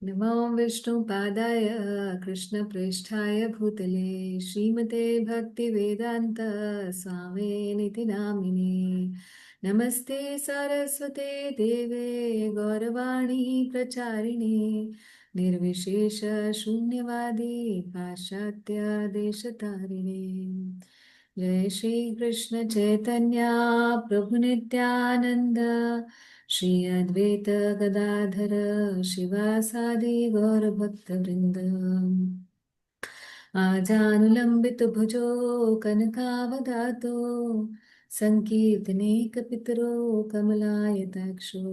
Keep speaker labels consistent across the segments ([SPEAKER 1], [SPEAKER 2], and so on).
[SPEAKER 1] नमो विष्णुपादाय कृष्णप्रेष्ठाय भूतले श्रीमते भक्तिवेदान्त स्वामिनिति नामिने। नमस्ते सारस्वते देवे गौरवाणी प्रचारिणे निर्विशेष शून्यवादी पाश्चात्य देशतारिणे। जय श्री कृष्ण चैतन्य प्रभु नित्यानंद श्री अद्वैत गदाधर शिवासादि गौरभक्तवृंद। आजानुलंबित भुजो कनकावदातो संकीर्तने कपितरो कमलायताक्षो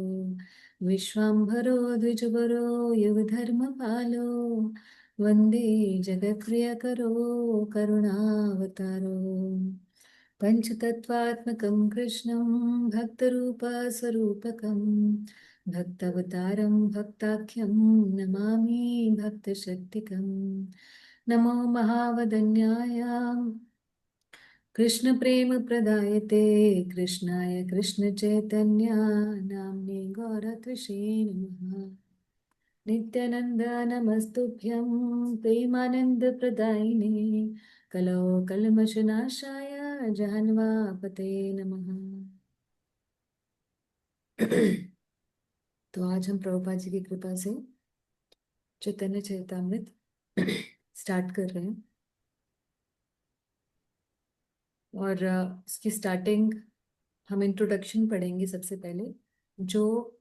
[SPEAKER 1] विश्वाम्भरो द्विजवरो युगधर्मपालो वन्दे जगत्प्रियकरो करुणावतारो। पञ्चतत्त्वात्मकं कृष्णं भक्तरूपस्वरूपकं भक्तावतारं भक्ताख्यं नमामि भक्तशक्तिकम्। नमो महावदन्याय कृष्णप्रेमप्रदायते कृष्णाय कृष्णचैतन्या नाम्ने गौरत्विषे नमः। नित्यानन्द नमस्तुभ्यं प्रेमानन्दप्रदायिने कलो कल्मषनाशाय जाह्नवापते नमः। तो आज हम प्रभुपाद जी की कृपा से चैतन्य चरितामृत स्टार्ट कर रहे हैं। और इसकी स्टार्टिंग हम इंट्रोडक्शन पढ़ेंगे सबसे पहले, जो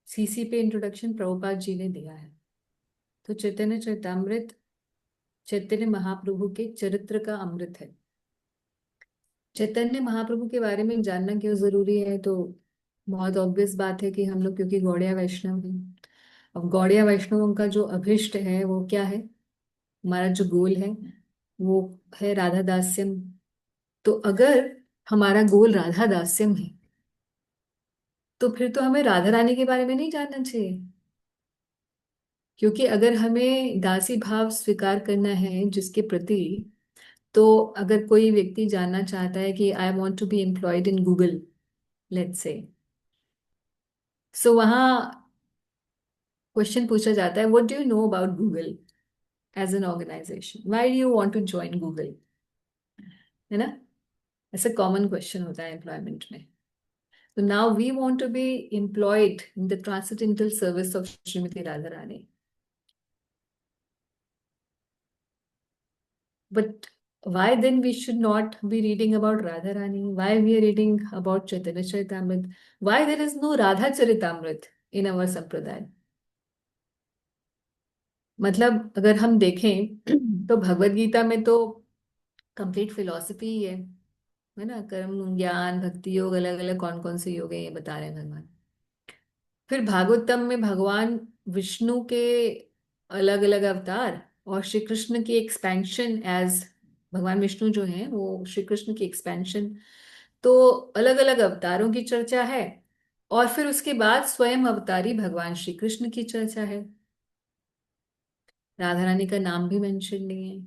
[SPEAKER 1] सीसी पे इंट्रोडक्शन प्रभुपाद जी ने दिया है। तो चैतन्य चरितामृत चैतन्य महाप्रभु के चरित्र का अमृत है। चैतन्य महाप्रभु के बारे में जानना क्यों जरूरी है? तो बहुत ऑब्वियस बात है कि हम लोग क्योंकि गौड़िया वैष्णव हैं। अब गौड़िया वैष्णवों का जो अभिष्ट है वो क्या है? हमारा जो गोल है वो है राधा दास्यम। तो अगर हमारा गोल राधा दास्यम है तो फिर तो हमें राधा रानी के बारे में नहीं जानना चाहिए। क्योंकि अगर हमें दासी भाव स्वीकार करना है जिसके प्रति, तो अगर कोई व्यक्ति जानना चाहता है कि I want to be employed in Google, let's say, so वहाँ क्वेश्चन पूछा जाता है, what do you know about Google as an organization, why do you want to join Google, है ना? ऐसा कॉमन क्वेश्चन होता है एम्प्लॉयमेंट में। तो now we want to be employed in the transgender service of Shrimati Radha Rani, but why then we should not be reading about Radha Rani? Why we are reading about Chaitanya Charitamrita? Why there is no Radha Charitamrita in our संप्रदाय? मतलब अगर हम देखें तो भगवत गीता में तो complete philosophy ही है ना? कर्म ज्ञान भक्ति योग, अलग अलग कौन कौन से योग है ये बता रहे हैं भगवान। फिर भागवतम में भगवान विष्णु के अलग अलग अवतार और श्री कृष्ण की एक्सपेंशन एज, भगवान विष्णु जो हैं वो श्री कृष्ण की एक्सपेंशन, तो अलग अलग अवतारों की चर्चा है। और फिर उसके बाद स्वयं अवतारी भगवान श्री कृष्ण की चर्चा है। राधा रानी का नाम भी मेंशन नहीं है।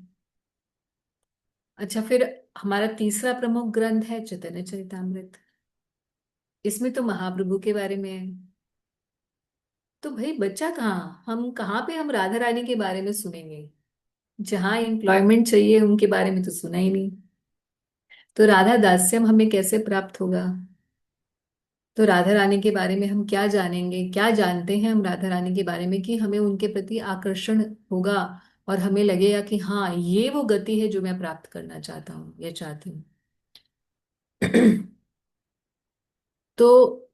[SPEAKER 1] अच्छा, फिर हमारा तीसरा प्रमुख ग्रंथ है चैतन्य चरितामृत। इसमें तो महाप्रभु के बारे में है। तो भाई बच्चा कहाँ, हम कहाँ पे हम राधा रानी के बारे में सुनेंगे? जहाँ एम्प्लॉयमेंट चाहिए उनके बारे में तो सुना ही नहीं। तो राधा दास्यम हमें कैसे प्राप्त होगा? तो राधा रानी के बारे में हम क्या जानेंगे, क्या जानते हैं हम राधा रानी के बारे में कि हमें उनके प्रति आकर्षण होगा और हमें लगेगा कि हाँ ये वो गति है जो मैं प्राप्त करना चाहता हूँ या चाहती हूँ। तो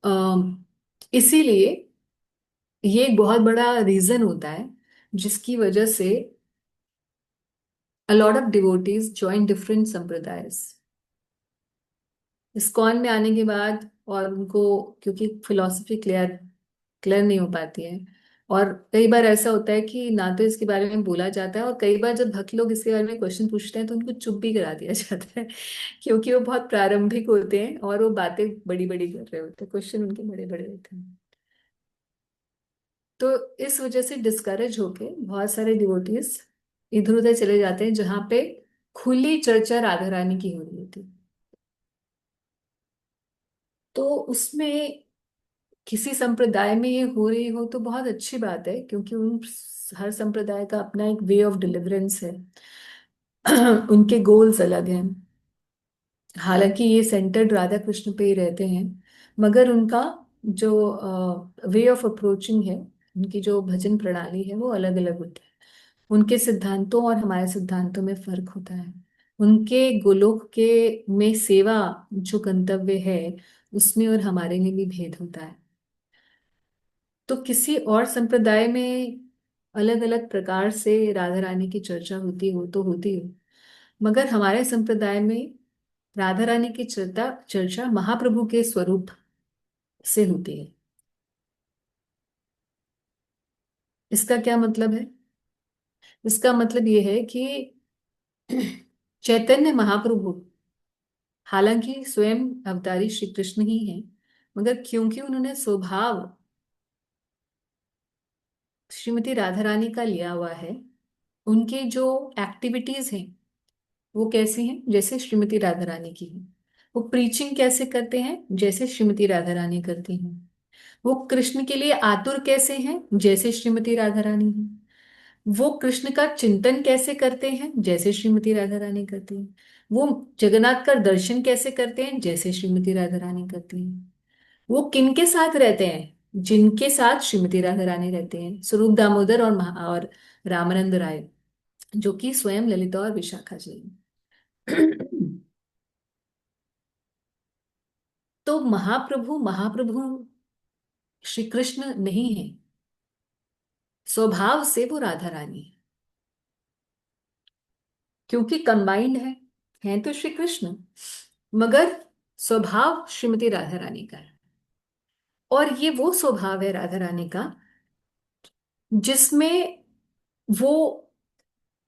[SPEAKER 1] इसीलिए ये एक बहुत बड़ा रीजन होता है जिसकी वजह से a lot of devotees join different sampradayas. ISKCON में आने के बाद और उनको, क्योंकि फिलॉसफी क्लियर क्लियर नहीं हो पाती है, और कई बार ऐसा होता है कि ना तो इसके बारे में बोला जाता है, और कई बार जब भक्त लोग इसके बारे में क्वेश्चन पूछते हैं तो उनको चुप भी करा दिया जाता है क्योंकि वो बहुत प्रारंभिक होते हैं और वो बातें बड़ी बड़ी कर रहे होते हैं, क्वेश्चन उनके बड़े बड़े होते हैं। तो इस वजह से डिस्करेज होके बहुत सारे डिवोटीज इधर उधर चले जाते हैं जहाँ पे खुली चर्चा राधा रानी की हो रही होती। तो उसमें किसी संप्रदाय में ये हो रही हो तो बहुत अच्छी बात है, क्योंकि उन हर संप्रदाय का अपना एक वे ऑफ डिलीवरेंस है। उनके गोल्स अलग हैं। हालांकि ये सेंटर्ड राधा कृष्ण पे ही रहते हैं, मगर उनका जो वे ऑफ अप्रोचिंग है, उनकी जो भजन प्रणाली है, वो अलग अलग होती है। उनके सिद्धांतों और हमारे सिद्धांतों में फर्क होता है। उनके गोलोक के में सेवा जो गंतव्य है, उसमें और हमारे में भी भेद होता है। तो किसी और संप्रदाय में अलग अलग प्रकार से राधा रानी की चर्चा होती हो तो होती हो, मगर हमारे संप्रदाय में राधा रानी की चर्चा चर्चा महाप्रभु के स्वरूप से होती है। इसका क्या मतलब है? इसका मतलब ये है कि चैतन्य महाप्रभु, हालांकि स्वयं अवतारी श्री कृष्ण ही हैं, मगर क्योंकि उन्होंने स्वभाव श्रीमती राधा रानी का लिया हुआ है, उनके जो एक्टिविटीज हैं वो कैसी हैं, जैसे श्रीमती राधा रानी की हैं। वो प्रीचिंग कैसे करते हैं, जैसे श्रीमती राधा रानी करती हैं। वो कृष्ण के लिए आतुर कैसे हैं, जैसे श्रीमती राधा रानी हैं। वो कृष्ण का चिंतन कैसे करते हैं, जैसे श्रीमती राधा रानी करती हैं। वो जगन्नाथ का दर्शन कैसे करते हैं, जैसे श्रीमती राधा रानी करती हैं। वो किन के साथ रहते हैं, जिनके साथ श्रीमती राधा रानी रहते हैं, स्वरूप दामोदर और और रामानंद राय, जो कि स्वयं ललिता और विशाखा जी हैं। तो महाप्रभु महाप्रभु श्री कृष्ण नहीं है, स्वभाव से वो राधा रानी है, क्योंकि कंबाइंड है तो श्री कृष्ण, मगर स्वभाव श्रीमती राधा रानी का है। और ये वो स्वभाव है राधा रानी का जिसमें वो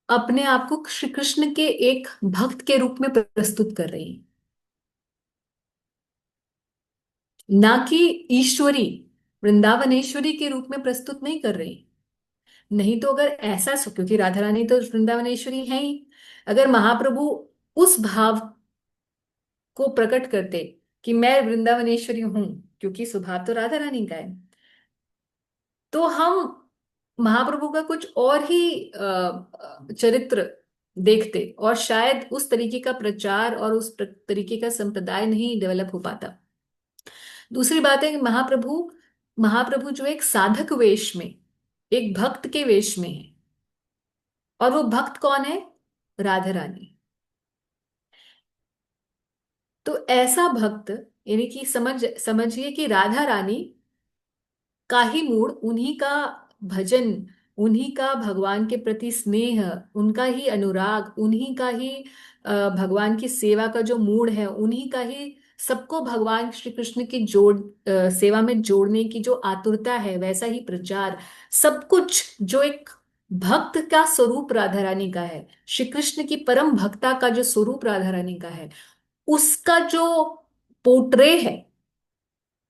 [SPEAKER 1] अपने आप को श्री कृष्ण के एक भक्त के रूप में प्रस्तुत कर रही है, ना कि ईश्वरी, वृंदावनेश्वरी के रूप में प्रस्तुत नहीं कर रही। नहीं तो अगर ऐसा क्योंकि राधा रानी तो वृंदावनेश्वरी है ही, अगर महाप्रभु उस भाव को प्रकट करते कि मैं वृंदावनेश्वरी हूं, क्योंकि स्वभाव तो राधा रानी का है, तो हम महाप्रभु का कुछ और ही चरित्र देखते, और शायद उस तरीके का प्रचार और उस तरीके का संप्रदाय नहीं डेवलप हो पाता। दूसरी बात है कि महाप्रभु महाप्रभु जो एक साधक वेश में, एक भक्त के वेश में है, और वो भक्त कौन है? राधा रानी। तो ऐसा भक्त, यानी कि समझिए कि राधा रानी का ही मूड, उन्हीं का भजन, उन्हीं का भगवान के प्रति स्नेह, उनका ही अनुराग, उन्हीं का ही भगवान की सेवा का जो मूड है, उन्हीं का ही सबको भगवान श्री कृष्ण की सेवा में जोड़ने की जो आतुरता है, वैसा ही प्रचार, सब कुछ जो एक भक्त का स्वरूप राधा रानी का है, श्री कृष्ण की परम भक्ता का जो स्वरूप राधा रानी का है, उसका जो पोर्ट्रे है,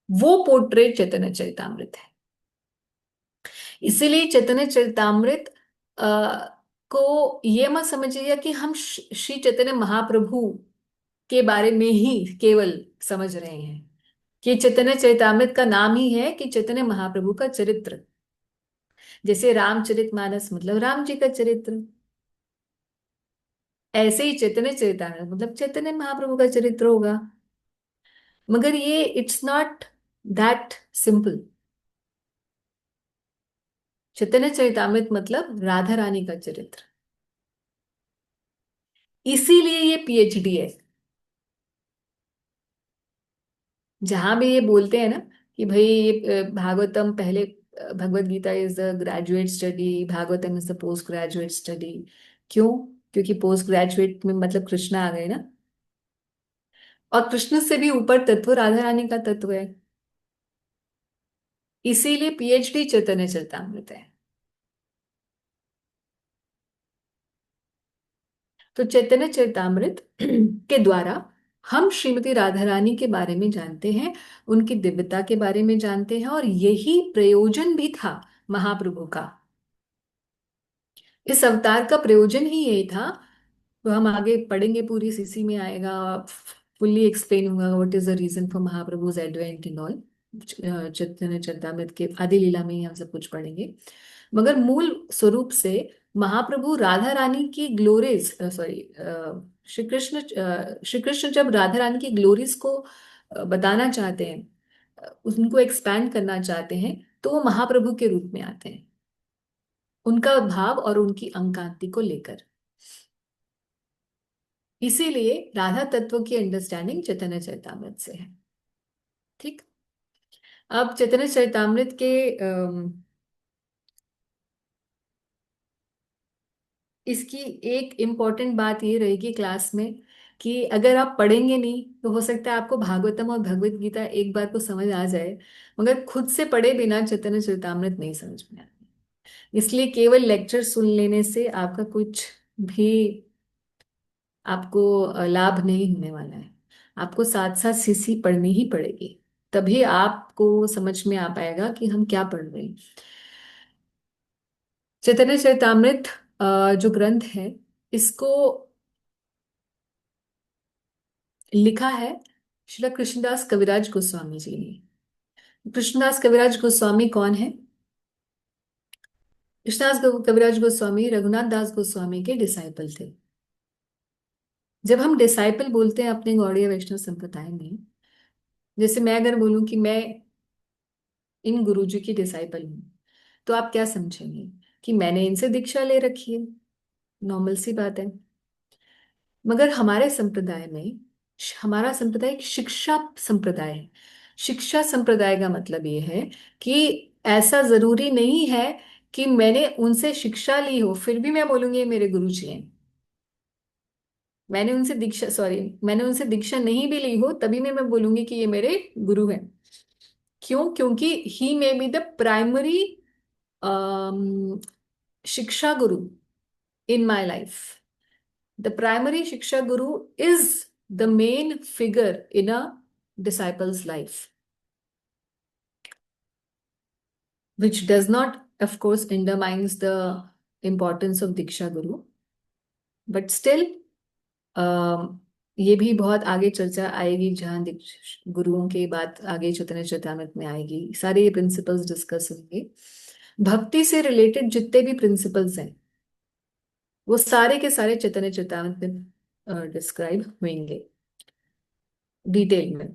[SPEAKER 1] वो पोर्ट्रेट चैतन्य चरितामृत है। इसीलिए चैतन्य चरितामृत को ये मत समझिएगा कि हम श्री चैतन्य महाप्रभु के बारे में ही केवल समझ रहे हैं, कि चैतन्य चरितामृत का नाम ही है कि चैतन्य महाप्रभु का चरित्र। जैसे रामचरितमानस मतलब राम जी का चरित्र, ऐसे ही चैतन्य चरितामृत मतलब चैतन्य महाप्रभु का चरित्र होगा। मगर ये इट्स नॉट दैट सिंपल। चैतन्य चरितामृत मतलब राधा रानी का चरित्र। इसीलिए ये पीएचडी है। जहां भी ये बोलते हैं ना कि भाई ये भागवतम पहले, Bhagavad Gita is a graduate study, Bhagavatam is a post graduate study. क्यों? क्योंकि पोस्ट ग्रेजुएट में मतलब कृष्ण आ गए ना, और कृष्ण से भी ऊपर तत्व राधा रानी का तत्व है। इसीलिए पीएचडी चैतन्य चरितामृत है। तो चैतन्य चरितामृत के द्वारा हम श्रीमती राधा रानी के बारे में जानते हैं, उनकी दिव्यता के बारे में जानते हैं, और यही प्रयोजन भी था महाप्रभु का। इस अवतार का प्रयोजन ही यही था। तो हम आगे पढ़ेंगे, पूरी सीसी में आएगा, फुल्ली एक्सप्लेन होगा what is the reason for Mahaprabhu's advent in all. Chaitanya Charitamrita के आदि लीला में ही हम सब कुछ पढ़ेंगे। मगर मूल स्वरूप से महाप्रभु राधा रानी की ग्लोरीज, सॉरी, श्री कृष्ण जब राधा रानी की ग्लोरीज को बताना चाहते हैं, उनको एक्सपैंड करना चाहते हैं, तो वो महाप्रभु के रूप में आते हैं, उनका भाव और उनकी अंकांति को लेकर। इसीलिए राधा तत्व की अंडरस्टैंडिंग चैतन्य चरितामृत से है। ठीक। अब चैतन्य चरितामृत के इसकी एक इम्पॉर्टेंट बात ये रहेगी क्लास में, कि अगर आप पढ़ेंगे नहीं तो हो सकता है आपको भागवतम और भगवत गीता एक बार को समझ आ जाए, मगर खुद से पढ़े बिना चैतन्य चरितामृत नहीं समझ में आता। इसलिए केवल लेक्चर सुन लेने से आपका कुछ भी आपको लाभ नहीं होने वाला है। आपको साथ साथ सीसी पढ़नी ही पड़ेगी, तभी आपको समझ में आ पाएगा कि हम क्या पढ़ रहे हैं। चैतन्य चरितामृत जो ग्रंथ है, इसको लिखा है श्रील कृष्णदास कविराज गोस्वामी जी ने। कृष्णदास कविराज गोस्वामी कौन है? कृष्णदास कविराज गोस्वामी रघुनाथ दास गोस्वामी के डिसाइपल थे। जब हम डिसाइपल बोलते हैं अपने गौड़ीय वैष्णव संप्रदाय में, जैसे मैं अगर बोलूं कि मैं इन गुरुजी की डिसाइपल हूँ, तो आप क्या समझेंगे? कि मैंने इनसे दीक्षा ले रखी है, नॉर्मल सी बात है। मगर हमारे संप्रदाय में, हमारा संप्रदाय एक शिक्षा संप्रदाय है। शिक्षा संप्रदाय का मतलब ये है कि ऐसा जरूरी नहीं है कि मैंने उनसे शिक्षा ली हो फिर भी मैं बोलूंगी ये मेरे गुरु जी हैं। मैंने उनसे दीक्षा नहीं भी ली हो तभी मैं बोलूंगी कि ये मेरे गुरु हैं। क्यों? क्योंकि ही मे बी द प्राइमरी शिक्षा गुरु in my life. The primary Shiksha Guru is the main figure in a disciple's life, which does not, of course, undermines the importance of Diksha Guru, but still, ये भी बहुत आगे चर्चा आएगी, जहाँ गुरुओं की बात आगे चैतन्य चरितामृत में आएगी, सारे ये प्रिंसिपल्स डिस्कस होंगे। भक्ति से रिलेटेड जितने भी प्रिंसिपल्स हैं वो सारे के सारे चैतन्य चरितामृत में डिस्क्राइब होंगे डिटेल में।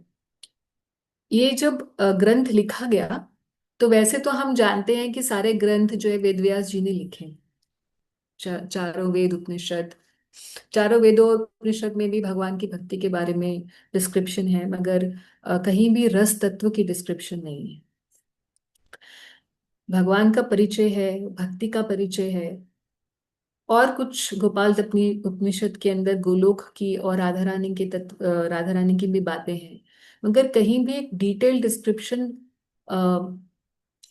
[SPEAKER 1] ये जब ग्रंथ लिखा गया, तो वैसे तो हम जानते हैं कि सारे ग्रंथ जो है वेद व्यास जी ने लिखे हैं। चारों वेद उपनिषद, चारों वेदों और उपनिषद में भी भगवान की भक्ति के बारे में डिस्क्रिप्शन है, मगर कहीं भी रस तत्व की डिस्क्रिप्शन नहीं है। भगवान का परिचय है, भक्ति का परिचय है, और कुछ गोपाल तपनी उपनिषद के अंदर गोलोक की और राधा रानी के तत्व, राधा रानी की भी बातें हैं, मगर कहीं भी एक डिटेल डिस्क्रिप्शन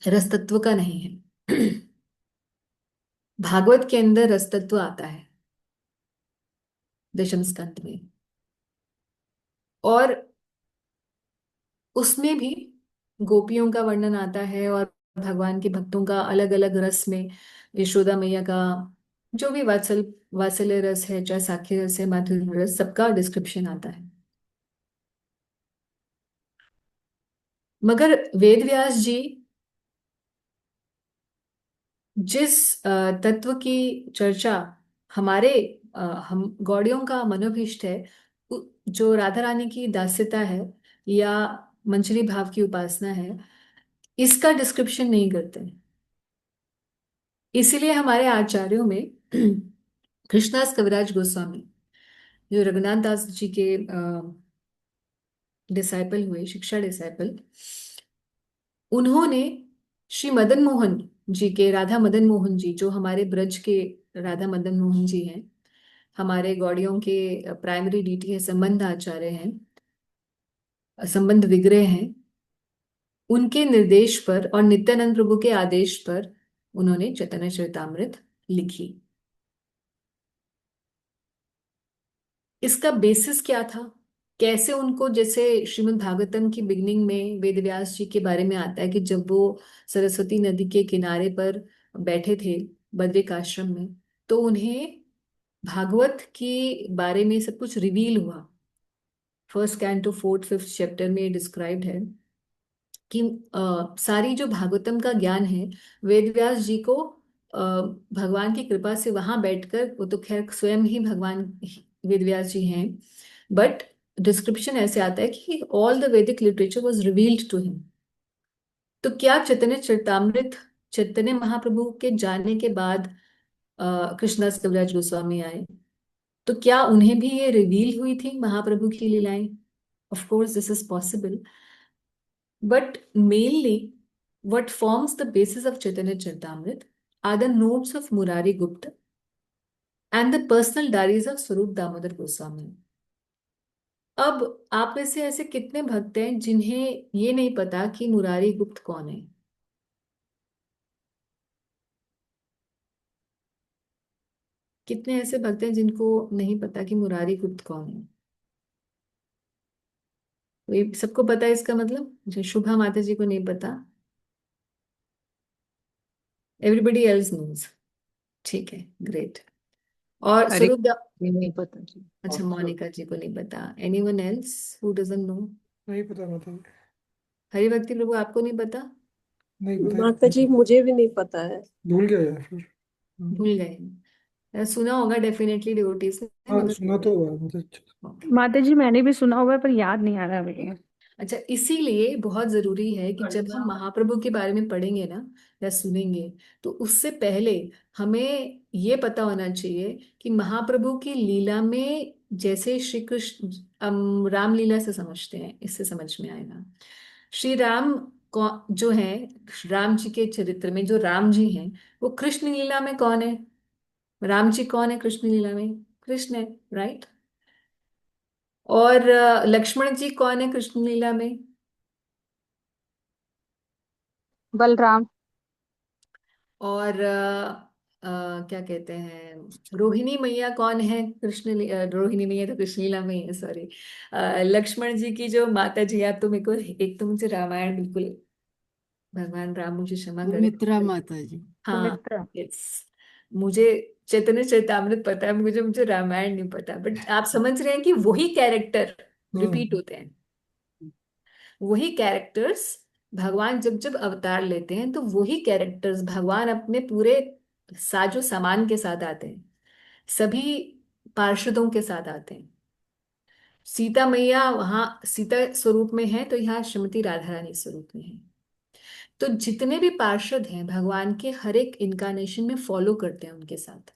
[SPEAKER 1] रस तत्व का नहीं है। भागवत के अंदर रस तत्व आता है दशम स्कंद में, और उसमें भी गोपियों का वर्णन आता है, और भगवान के भक्तों का अलग अलग रस में, यशोदा मैया का जो भी वात्सल्य रस है, चाहे साखी रस है, माधुर्य रस, सबका डिस्क्रिप्शन आता है। मगर वेद व्यास जी जिस तत्व की चर्चा हमारे हम गौड़ियों का मनोभीष्ट है, जो राधा रानी की दास्यता है या मंजरी भाव की उपासना है, इसका डिस्क्रिप्शन नहीं करते हैं। इसीलिए हमारे आचार्यों में कृष्णदास कविराज गोस्वामी, जो रघुनाथ दास जी के डिसाइपल हुए, शिक्षा डिसाइपल, उन्होंने श्री मदन मोहन जी के, राधा मदन मोहन जी जो हमारे ब्रज के राधा मदन मोहन जी हैं, हमारे गौड़ियों के प्राइमरी डीटी है, संबंध आचार्य हैं, संबंध विग्रह हैं, उनके निर्देश पर और नित्यानंद प्रभु के आदेश पर उन्होंने चैतन्य चरितामृत लिखी। इसका बेसिस क्या था? कैसे उनको, जैसे श्रीमद् भागवतम की बिगनिंग में वेद व्यास जी के बारे में आता है कि जब वो सरस्वती नदी के किनारे पर बैठे थे बद्रिक आश्रम में, तो उन्हें भागवत के बारे में सब कुछ रिवील हुआ। First canto fourth fifth chapter में डिस्क्राइब्ड है कि सारी जो भागवतम का ज्ञान है, वेद व्यास जी को भगवान की कृपा से वहां बैठकर, वो तो खैर स्वयं ही भगवान वेद व्यास जी हैं, बट डिस्क्रिप्शन ऐसे आता है कि all the Vedic literature was revealed to him. तो क्या चैतन्य चरितामृत, चैतन्य महाप्रभु के जाने के बाद कृष्णदास कविराज गोस्वामी आए, तो क्या उन्हें भी ये रिवील हुई थी महाप्रभु की लीलाएं? Of course this is possible, but mainly what forms the basis of Chaitanya Charitamrita are the notes of Murari Gupta and the personal diaries of Swarup Damodar Goswami. अब आप में से ऐसे कितने भक्त हैं जिन्हें ये नहीं पता कि मुरारी गुप्त कौन है? कितने ऐसे भक्त हैं जिनको नहीं पता कि मुरारी गुप्त कौन है? कोई, सबको पता है इसका मतलब? जो शुभा माता जी को नहीं पता, एवरीबडी एल्स नोज। ठीक है, ग्रेट। और
[SPEAKER 2] अरे
[SPEAKER 1] स्वरूप दा,
[SPEAKER 2] नहीं पता जी।
[SPEAKER 1] अच्छा मोनिका जी को नहीं पता। Anyone else who doesn't know?
[SPEAKER 3] नहीं पता माता जी।
[SPEAKER 1] हरिभक्ति प्रभु आपको नहीं पता?
[SPEAKER 3] नहीं पता
[SPEAKER 4] माता जी
[SPEAKER 3] है।
[SPEAKER 4] मुझे भी नहीं पता है।
[SPEAKER 3] भूल गया यार फिर।
[SPEAKER 1] भूल गए? सुना होगा डेफिनेटली डिवोटीज ने,
[SPEAKER 3] हाँ
[SPEAKER 1] मगर
[SPEAKER 3] सुना तो हुआ है, मतलब
[SPEAKER 1] ओके।
[SPEAKER 2] माता जी मैंने भी सुना हुआ है पर याद नहीं आ रहा भैया।
[SPEAKER 1] अच्छा, इसीलिए बहुत जरूरी है कि जब हम महाप्रभु के बारे में पढ़ेंगे ना या सुनेंगे, तो उससे पहले हमें ये पता होना चाहिए कि महाप्रभु की लीला में, जैसे श्री कृष्ण रामलीला से समझते हैं, इससे समझ में आएगा। श्री राम जो है, राम जी के चरित्र में जो राम जी हैं, वो कृष्ण लीला में कौन है? राम जी कौन है कृष्ण लीला में? कृष्ण है, राइट। और लक्ष्मण जी कौन है कृष्ण लीला में?
[SPEAKER 2] बलराम।
[SPEAKER 1] और क्या कहते हैं, रोहिणी मैया कौन है रोहिणी मैया तो कृष्ण लीला में ही है, सॉरी। लक्ष्मण जी की जो माता जी है, आप तो मेरे को एक तो मुझे रामायण बिल्कुल, भगवान राम मुझे क्षमा करे।
[SPEAKER 5] सुमित्रा माता जी।
[SPEAKER 1] हाँ,
[SPEAKER 2] सुमित्रा।
[SPEAKER 1] यस। मुझे चैतन्य चरितामृत पता है, मुझे रामायण नहीं पता, बट आप समझ रहे हैं कि वही कैरेक्टर रिपीट
[SPEAKER 3] हाँ।
[SPEAKER 1] होते हैं। वही कैरेक्टर्स भगवान जब जब अवतार लेते हैं, तो वही कैरेक्टर्स भगवान अपने पूरे साजो सामान के साथ आते हैं, सभी पार्षदों के साथ आते हैं। सीता मैया वहां सीता स्वरूप में है, तो यहाँ श्रीमती राधा रानी स्वरूप में है। तो जितने भी पार्षद हैं भगवान के, हर एक इनकारनेशन में फॉलो करते हैं उनके साथ।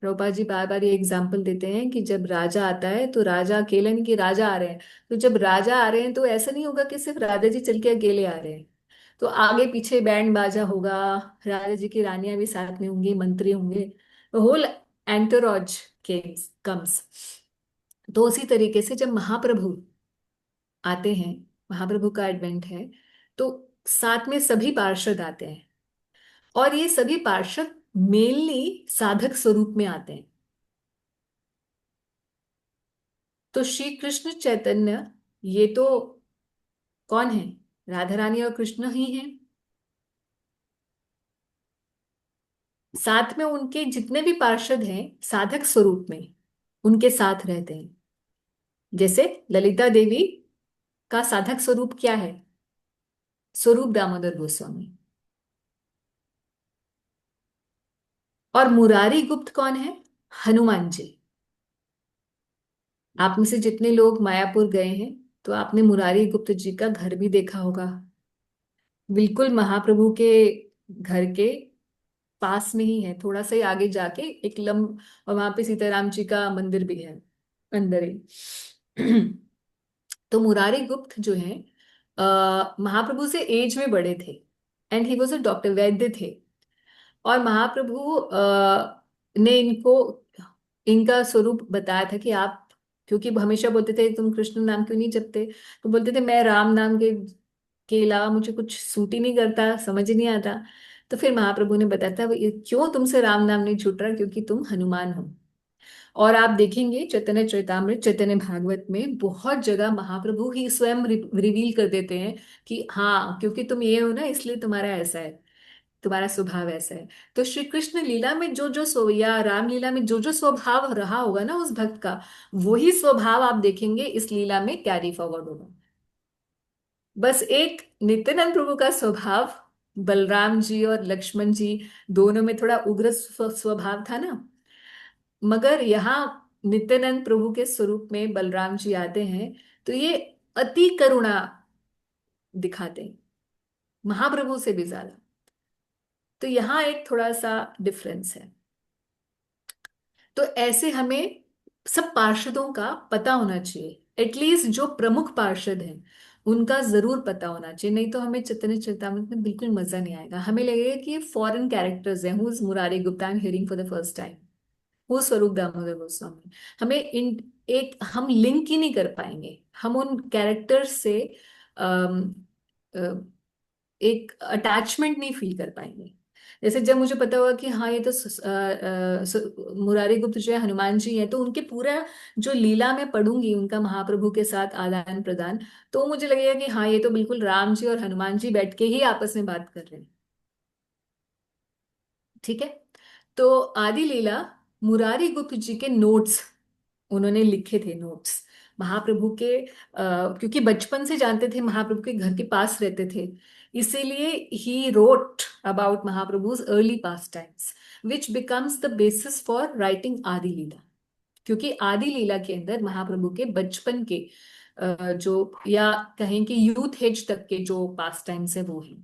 [SPEAKER 1] प्रभुपाद जी बार बार ये एग्जाम्पल देते हैं कि जब राजा आता है तो राजा अकेले नहीं, कि राजा आ रहे हैं, तो जब राजा आ रहे हैं तो ऐसा नहीं होगा कि सिर्फ राधा जी चल के अकेले आ रहे हैं, तो आगे पीछे बैंड बाजा होगा, राजा जी की रानियां भी साथ में होंगी, मंत्री होंगे, होल एंटोरॉज केम्स कम्स। तो उसी तरीके से जब महाप्रभु आते हैं, महाप्रभु का एडवेंट है, तो साथ में सभी पार्षद आते हैं, और ये सभी पार्षद मेनली साधक स्वरूप में आते हैं। तो श्री कृष्ण चैतन्य, ये तो कौन है? राधा रानी और कृष्ण ही हैं। साथ में उनके जितने भी पार्षद हैं साधक स्वरूप में उनके साथ रहते हैं। जैसे ललिता देवी का साधक स्वरूप क्या है? स्वरूप दामोदर गोस्वामी। और मुरारी गुप्त कौन है? हनुमान जी। आप में से जितने लोग मायापुर गए हैं, तो आपने मुरारी गुप्त जी का घर भी देखा होगा, बिल्कुल महाप्रभु के घर के पास में ही है, थोड़ा सा ही आगे जाके एक और वहां पे सीताराम जी का मंदिर भी है अंदर ही। तो मुरारी गुप्त जो है महाप्रभु से एज में बड़े थे, and he was a doctor, वैद्य थे। और महाप्रभु ने इनको इनका स्वरूप बताया था कि आप, क्योंकि हमेशा बोलते थे तुम कृष्ण नाम क्यों नहीं जपते, तो बोलते थे मैं राम नाम के अलावा मुझे कुछ सूट ही नहीं करता, समझ ही नहीं आता। तो फिर महाप्रभु ने बताया था, "ये क्यों तुमसे राम नाम नहीं छूट रहा? क्योंकि तुम हनुमान हो।" और आप देखेंगे चैतन्य चरितामृत, चैतन्य भागवत में बहुत जगह महाप्रभु ही स्वयं रिवील कर देते हैं कि हाँ, क्योंकि तुम ये हो ना, इसलिए तुम्हारा ऐसा है, तुम्हारा स्वभाव ऐसा है। तो श्री कृष्ण लीला में जो जो या राम लीला में जो जो स्वभाव रहा होगा ना उस भक्त का, वही स्वभाव आप देखेंगे इस लीला में कैरी फॉरवर्ड होगा। बस एक नित्यानंद प्रभु का स्वभाव, बलराम जी और लक्ष्मण जी दोनों में थोड़ा उग्र स्वभाव था ना। मगर यहाँ नित्यानंद प्रभु के स्वरूप में बलराम जी आते हैं तो ये अति करुणा दिखाते हैं, महाप्रभु से भी ज्यादा। तो यहाँ एक थोड़ा सा डिफरेंस है। तो ऐसे हमें सब पार्षदों का पता होना चाहिए, एटलीस्ट जो प्रमुख पार्षद हैं उनका जरूर पता होना चाहिए, नहीं तो हमें चैतन्य चरितामृत में बिल्कुल मजा नहीं आएगा। हमें लगेगा कि ये फॉरेन कैरेक्टर्स हैं। Who is Murari Gupta, I am hearing for the first time. Who स्वरूप दामोदर गोस्वामी। हमें इन एक हम लिंक ही नहीं कर पाएंगे, हम उन कैरेक्टर्स से अम, अ, एक अटैचमेंट नहीं फील कर पाएंगे। जैसे जब मुझे पता होगा कि हाँ ये तो मुरारी गुप्त जो है हनुमान जी है, तो उनके पूरा जो लीला मैं पढ़ूंगी उनका महाप्रभु के साथ आदान प्रदान, तो मुझे लगेगा कि हाँ ये तो बिल्कुल राम जी और हनुमान जी बैठ के ही आपस में बात कर रहे हैं। ठीक है। तो आदि लीला मुरारी गुप्त जी के नोट्स उन्होंने लिखे थे, नोट्स महाप्रभु के, क्योंकि बचपन से जानते थे, महाप्रभु के घर के पास रहते थे, इसीलिए ही wrote about Mahaprabhu's early pastimes which becomes the basis for writing Adi Lila. क्योंकि आदि लीला के अंदर महाप्रभु के बचपन के जो, या कहें कि यूथ एज तक के जो पास टाइम्स है वो है।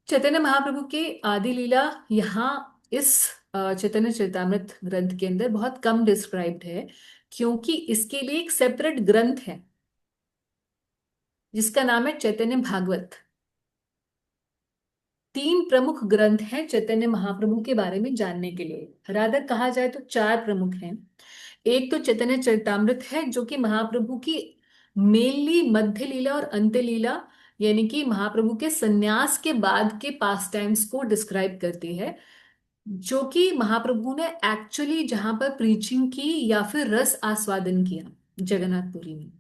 [SPEAKER 1] चैतन्य महाप्रभु के आदि लीला यहाँ इस चैतन्य चरितामृत ग्रंथ के अंदर बहुत कम डिस्क्राइब्ड है, क्योंकि इसके लिए एक सेपरेट ग्रंथ है जिसका नाम है चैतन्य भागवत। तीन प्रमुख ग्रंथ हैं चैतन्य महाप्रभु के बारे में जानने के लिए, रादर कहा जाए तो चार प्रमुख हैं। एक तो चैतन्य चरितामृत है जो कि महाप्रभु की मेनली मध्य लीला और अंत्य लीला, यानी कि महाप्रभु के सन्यास के बाद के पास टाइम्स को डिस्क्राइब करती है, जो कि महाप्रभु ने एक्चुअली जहां पर प्रीचिंग की या फिर रस आस्वादन किया जगन्नाथपुरी में,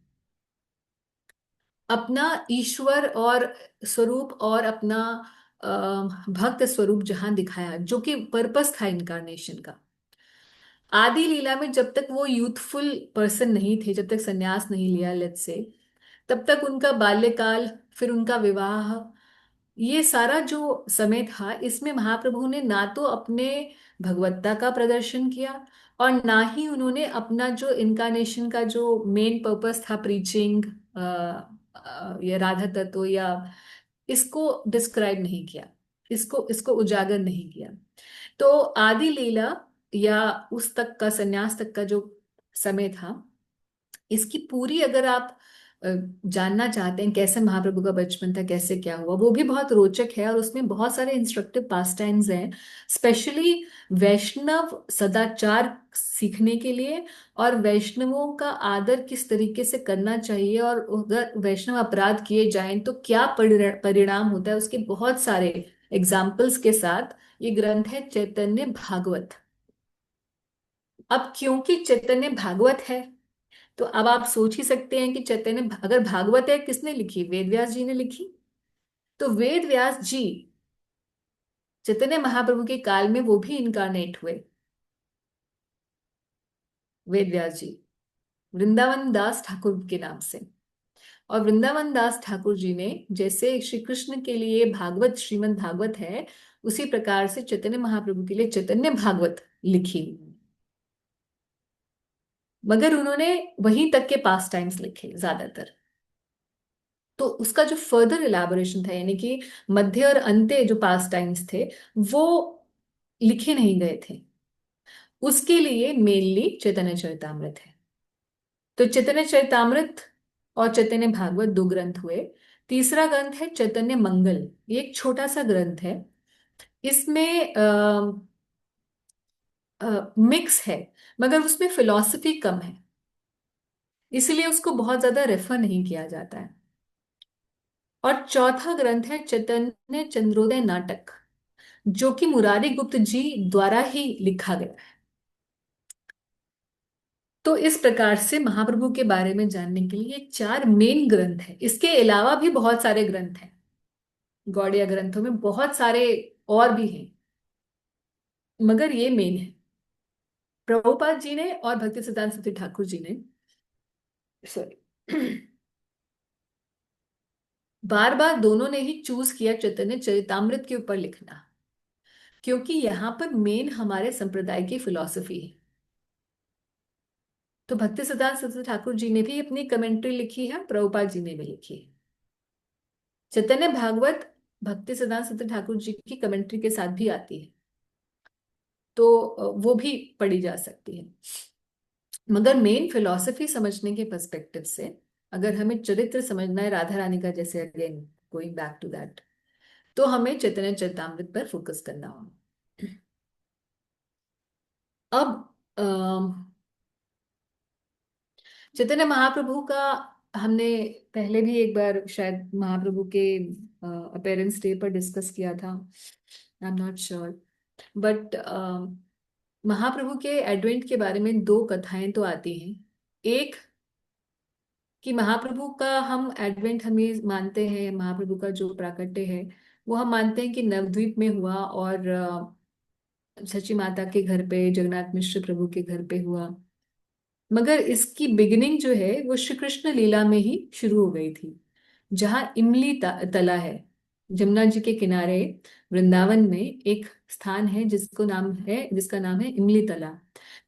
[SPEAKER 1] अपना ईश्वर और स्वरूप और अपना भक्त स्वरूप जहां दिखाया, जो कि पर्पस था इनकारनेशन का। आदि लीला में जब तक वो यूथफुल पर्सन नहीं थे, जब तक सन्यास नहीं लिया लेट्स से, तब तक उनका बाल्यकाल, फिर उनका विवाह, ये सारा जो समय था इसमें महाप्रभु ने ना तो अपने भगवत्ता का प्रदर्शन किया और ना ही उन्होंने अपना जो इनकारनेशन का जो मेन पर्पस था, प्रीचिंग या राधा तत्व, या इसको डिस्क्राइब नहीं किया, इसको इसको उजागर नहीं किया। तो आदि लीला या उस तक का, संन्यास तक का जो समय था, इसकी पूरी अगर आप अ, जानना चाहते हैं कैसे महाप्रभु का बचपन था, कैसे क्या हुआ, वो भी बहुत रोचक है और उसमें बहुत सारे इंस्ट्रक्टिव पास टाइम्स हैं, स्पेशली वैष्णव सदाचार सीखने के लिए, और वैष्णवों का आदर किस तरीके से करना चाहिए, और अगर वैष्णव अपराध किए जाएं तो क्या परिणाम होता है, उसके बहुत सारे एग्जाम्पल्स के साथ ये ग्रंथ है चैतन्य भागवत। अब क्योंकि चैतन्य भागवत है, तो अब आप सोच ही सकते हैं कि चैतन्य अगर भागवत है किसने लिखी, वेद व्यास जी ने लिखी। तो वेद व्यास जी चैतन्य महाप्रभु के काल में वो भी इनकारनेट हुए, वेद व्यास जी वृंदावन दास ठाकुर के नाम से। और वृंदावन दास ठाकुर जी ने जैसे श्री कृष्ण के लिए भागवत, श्रीमद् भागवत है, उसी प्रकार से चैतन्य महाप्रभु के लिए चैतन्य भागवत लिखी, मगर उन्होंने वहीं तक के पास टाइम्स लिखे ज्यादातर। तो उसका जो फर्दर इलाबोरेशन था, यानी कि मध्य और अंत्य जो पास टाइम्स थे, वो लिखे नहीं गए थे, उसके लिए मेनली चैतन्य चरितामृत है। तो चैतन्य चरितामृत और चैतन्य भागवत दो ग्रंथ हुए। तीसरा ग्रंथ है चैतन्य मंगल, ये एक छोटा सा ग्रंथ है। इसमें मिक्स है, मगर उसमें फिलॉसफी कम है, इसलिए उसको बहुत ज्यादा रेफर नहीं किया जाता है। और चौथा ग्रंथ है चैतन्य चंद्रोदय नाटक, जो कि मुरारी गुप्त जी द्वारा ही लिखा गया है। तो इस प्रकार से महाप्रभु के बारे में जानने के लिए ये चार मेन ग्रंथ है। इसके अलावा भी बहुत सारे ग्रंथ हैं, गौड़िया ग्रंथों में बहुत सारे और भी हैं, मगर ये मेन है। प्रभुपाद जी ने और भक्ति सिद्धांत सरस्वती ठाकुर जी ने, सॉरी, बार बार दोनों ने ही चूज किया चैतन्य चरितामृत के ऊपर लिखना, क्योंकि यहाँ पर मेन हमारे संप्रदाय की फिलॉसफी है। तो भक्ति सिद्धांत सरस्वती ठाकुर जी ने भी अपनी कमेंट्री लिखी है, प्रभुपाद जी ने भी लिखी है। चैतन्य भागवत भक्ति सिद्धांत सरस्वती ठाकुर जी की कमेंट्री के साथ भी आती है, तो वो भी पढ़ी जा सकती है। मगर मेन फिलॉसफी समझने के पर्सपेक्टिव से, अगर हमें चरित्र समझना है राधा रानी का, जैसे again going back to that, तो हमें चैतन्य चरितामृत पर फोकस करना होगा। अब चैतन्य महाप्रभु का हमने पहले भी एक बार शायद महाप्रभु के अपेरेंस डे पर डिस्कस किया था, I am not sure, but Mahaprabhu के एडवेंट के बारे में दो कथाएं तो आती हैं। एक कि महाप्रभु का हम एडवेंट हमें मानते हैं, महाप्रभु का जो प्राकट्य है वो हम मानते हैं कि नवद्वीप में हुआ, और सची माता के घर पे, जगन्नाथ मिश्र प्रभु के घर पे हुआ। मगर इसकी बिगिनिंग जो है वो श्री कृष्ण लीला में ही शुरू हो गई थी, जहाँ इमली तला है, जमुना जी के किनारे वृंदावन में एक स्थान है जिसका नाम है इमली तला।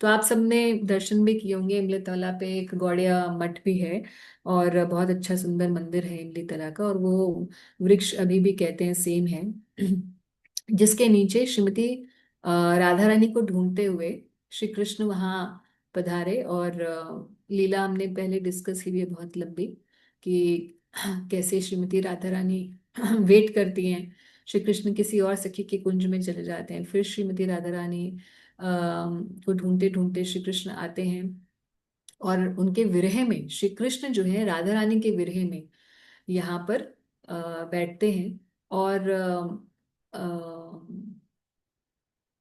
[SPEAKER 1] तो आप सबने दर्शन भी किए होंगे, इमली तला पे एक गौड़िया मठ भी है, और बहुत अच्छा सुंदर मंदिर है इमली तला का, और वो वृक्ष अभी भी कहते हैं सेम है, जिसके नीचे श्रीमती राधा रानी को ढूंढते हुए श्री कृष्ण वहाँ पधारे। और लीला हमने पहले डिस्कस की भी है बहुत लंबी, कि कैसे श्रीमती राधा रानी वेट करती हैं, श्री कृष्ण किसी और सखी के कुंज में चले जाते हैं, फिर श्रीमती राधा रानी को ढूंढते ढूंढते श्री कृष्ण आते हैं, और उनके विरह में श्री कृष्ण जो है राधा रानी के विरह में यहाँ पर बैठते हैं, और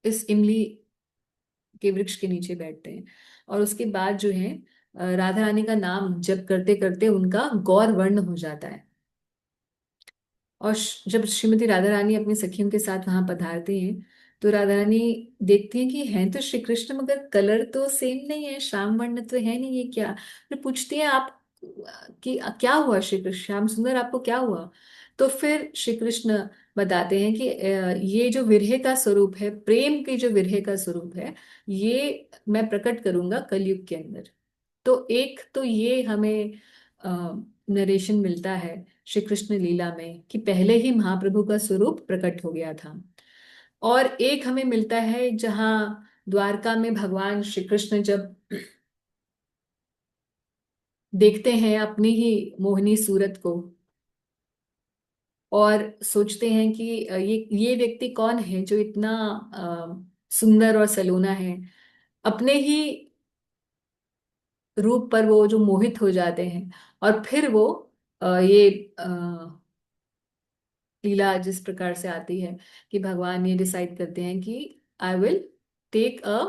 [SPEAKER 1] इस इमली के वृक्ष के नीचे बैठते हैं। और उसके बाद जो है राधा रानी का नाम जप करते करते उनका गौर वर्ण हो जाता है। और जब श्रीमती राधा रानी अपनी सखियों के साथ वहां पधारती हैं, तो राधा रानी देखती हैं कि हैं तो श्री कृष्ण, मगर कलर तो सेम नहीं है, श्याम वर्ण तो है नहीं, ये क्या। फिर पूछती हैं आप कि क्या हुआ श्री कृष्ण, श्याम सुंदर आपको क्या हुआ। तो फिर श्री कृष्ण बताते हैं कि ये जो विरह का स्वरूप है, प्रेम के जो विरह का स्वरूप है, ये मैं प्रकट करूंगा कलयुग के अंदर। तो एक तो ये हमें नरेशन मिलता है श्री कृष्ण लीला में कि पहले ही महाप्रभु का स्वरूप प्रकट हो गया था। और एक हमें मिलता है जहाँ द्वारका में भगवान श्री कृष्ण जब देखते हैं अपनी ही मोहिनी सूरत को, और सोचते हैं कि ये व्यक्ति कौन है जो इतना सुंदर और सलोना है, अपने ही रूप पर वो जो मोहित हो जाते हैं। और फिर वो ये लीला जिस प्रकार से आती है कि भगवान ये डिसाइड करते हैं कि I will take a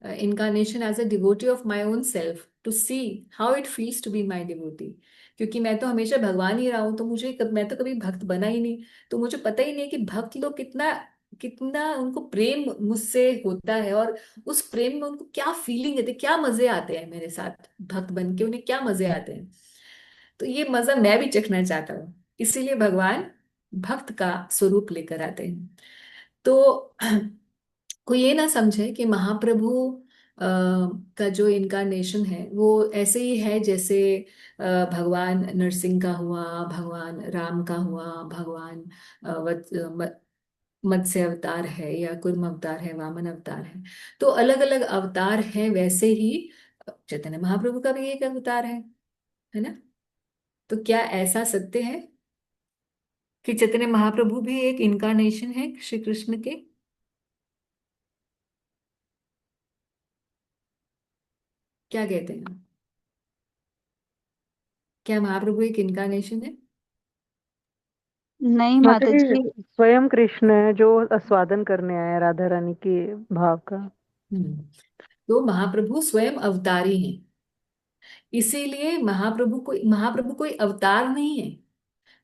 [SPEAKER 1] incarnation as a devotee of my own self to see how it feels to be my devotee। क्योंकि मैं तो हमेशा भगवान ही रहा हूं, तो मैं तो कभी भक्त बना ही नहीं, तो मुझे पता ही नहीं है कि भक्त लोग कितना कितना उनको प्रेम मुझसे होता है, और उस प्रेम में उनको क्या फीलिंग आती है, क्या मजे आते हैं मेरे साथ भक्त बन के, उन्हें क्या मजे आते हैं। तो ये मजा मैं भी चखना चाहता हूँ, इसीलिए भगवान भक्त का स्वरूप लेकर आते हैं। तो कोई ये ना समझे कि महाप्रभु का जो इनकारनेशन है वो ऐसे ही है जैसे भगवान नरसिंह का हुआ, भगवान राम का हुआ, भगवान मत्स्य अवतार है, या कुर्म अवतार है, वामन अवतार है। तो अलग अलग अवतार हैं, वैसे ही चैतन्य महाप्रभु का भी एक अवतार है ना। तो क्या ऐसा सत्य है कि चैतन्य महाप्रभु भी एक इनकारनेशन है श्री कृष्ण के? क्या कहते हैं आप? क्या महाप्रभु एक इनकारनेशन है?
[SPEAKER 2] नहीं
[SPEAKER 4] माता
[SPEAKER 2] माता
[SPEAKER 4] जी,
[SPEAKER 2] जी।
[SPEAKER 4] स्वयं कृष्ण है जो आस्वादन करने आया राधा रानी के भाव का।
[SPEAKER 1] हम्म। तो महाप्रभु स्वयं अवतारी हैं, इसीलिए महाप्रभु कोई अवतार नहीं है।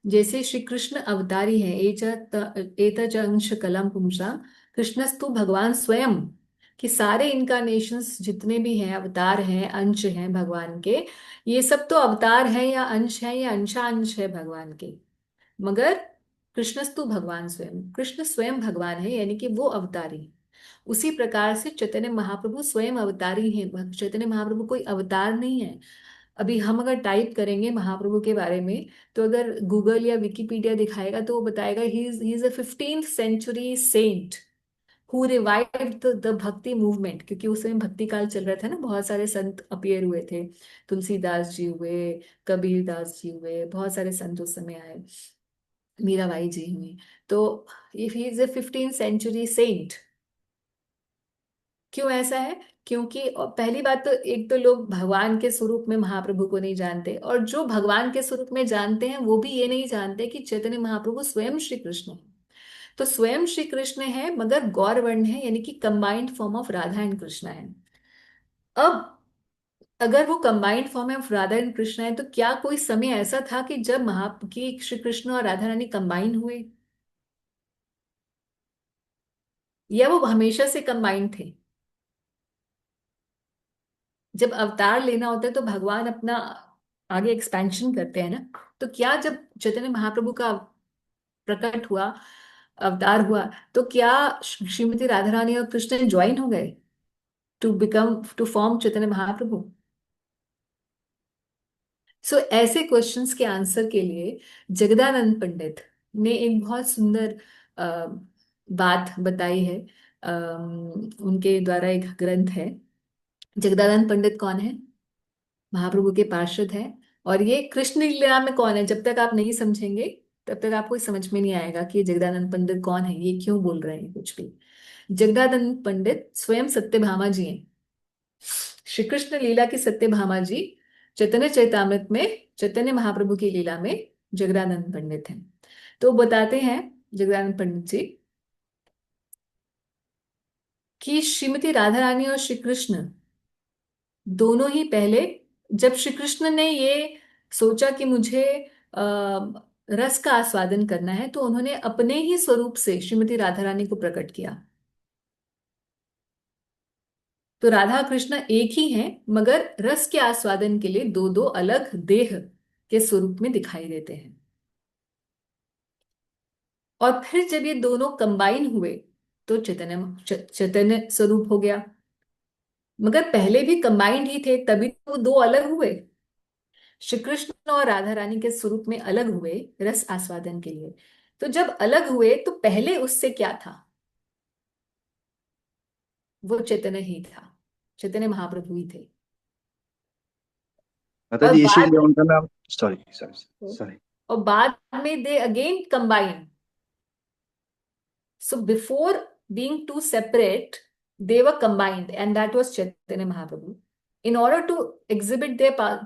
[SPEAKER 1] जैसे श्री कृष्ण अवतारी है, एतच अंश कलम पुंसा कृष्णस्तु भगवान स्वयं, कि सारे इनकारनेशंस जितने भी हैं अवतार हैं, अंश हैं भगवान के, ये सब तो अवतार हैं या अंश हैं या अंशांश है भगवान के। मगर कृष्णस्तु भगवान स्वयं, कृष्ण स्वयं भगवान है, यानी कि वो अवतारी है। उसी प्रकार से चैतन्य महाप्रभु स्वयं अवतारी हैं। चैतन्य महाप्रभु कोई अवतार नहीं है। अभी हम अगर टाइप करेंगे महाप्रभु के बारे में, तो अगर गूगल या विकिपीडिया दिखाएगा तो वो बताएगा he is a 15th century saint who revived the bhakti movement, क्योंकि उस समय भक्ति काल चल रहा था ना, बहुत सारे संत अपीयर हुए थे। तुलसीदास जी हुए, कबीरदास जी हुए, बहुत सारे संत उस समय आए, मीराबाई जी हुई। तो if he is a 15th century saint, क्यों ऐसा है? क्योंकि पहली बात तो, एक तो लोग भगवान के स्वरूप में महाप्रभु को नहीं जानते, और जो भगवान के स्वरूप में जानते हैं वो भी ये नहीं जानते कि चैतन्य महाप्रभु स्वयं श्री कृष्ण है। तो स्वयं श्री कृष्ण है, मगर गौर वर्ण है, यानी कि combined form of Radha and Krishna है। अब अगर वो combined form of Radha and Krishna है, तो क्या कोई समय ऐसा था कि जब कि श्री कृष्ण और राधा रानी कंबाइन हुए, या वो हमेशा से कंबाइंड थे? जब अवतार लेना होता है तो भगवान अपना आगे एक्सपेंशन करते हैं ना। तो क्या जब चैतन्य महाप्रभु का प्रकट हुआ, अवतार हुआ, तो क्या श्रीमती राधा रानी और कृष्ण ज्वाइन हो गए टू फॉर्म चैतन्य महाप्रभु? सो ऐसे क्वेश्चंस के आंसर के लिए जगदानंद पंडित ने एक बहुत सुंदर अ, बात बताई है। उनके द्वारा एक ग्रंथ है। जगदानंद पंडित कौन है? महाप्रभु के पार्षद हैं। और ये कृष्ण लीला में कौन है, जब तक आप नहीं समझेंगे तब तक आपको समझ में नहीं आएगा कि ये जगदानंद पंडित कौन है, ये क्यों बोल रहे हैं कुछ भी। जगदानंद पंडित स्वयं सत्यभामा जी हैं। श्री कृष्ण लीला की सत्यभामा जी चैतन्य चैतामृत में चैतन्य महाप्रभु की लीला में जगदानंद पंडित हैं। तो बताते हैं जगदानंद पंडित जी कि श्रीमती राधा रानी और श्री कृष्ण दोनों ही पहले, जब श्री कृष्ण ने ये सोचा कि मुझे आ, रस का आस्वादन करना है, तो उन्होंने अपने ही स्वरूप से श्रीमती राधा रानी को प्रकट किया। तो राधा कृष्ण एक ही हैं, मगर रस के आस्वादन के लिए दो दो अलग देह के स्वरूप में दिखाई देते हैं। और फिर जब ये दोनों कंबाइन हुए तो चैतन्य स्वरूप हो गया। मगर पहले भी कंबाइंड ही थे, तभी तो वो दो अलग हुए। श्री कृष्ण और राधा रानी के स्वरूप में अलग हुए रस आस्वादन के लिए। तो जब अलग हुए तो पहले उससे क्या था? वो चैतन्य ही था, चैतन्य महाप्रभु ही थे।
[SPEAKER 5] माता
[SPEAKER 1] और
[SPEAKER 5] जी
[SPEAKER 1] बाद
[SPEAKER 5] इसीलिए उनका नाम, सॉरी सॉरी सॉरी।
[SPEAKER 1] और बाद में they again combine. So before being two separate, they were combined, and that was Chaitanya Mahaprabhu. In order to exhibit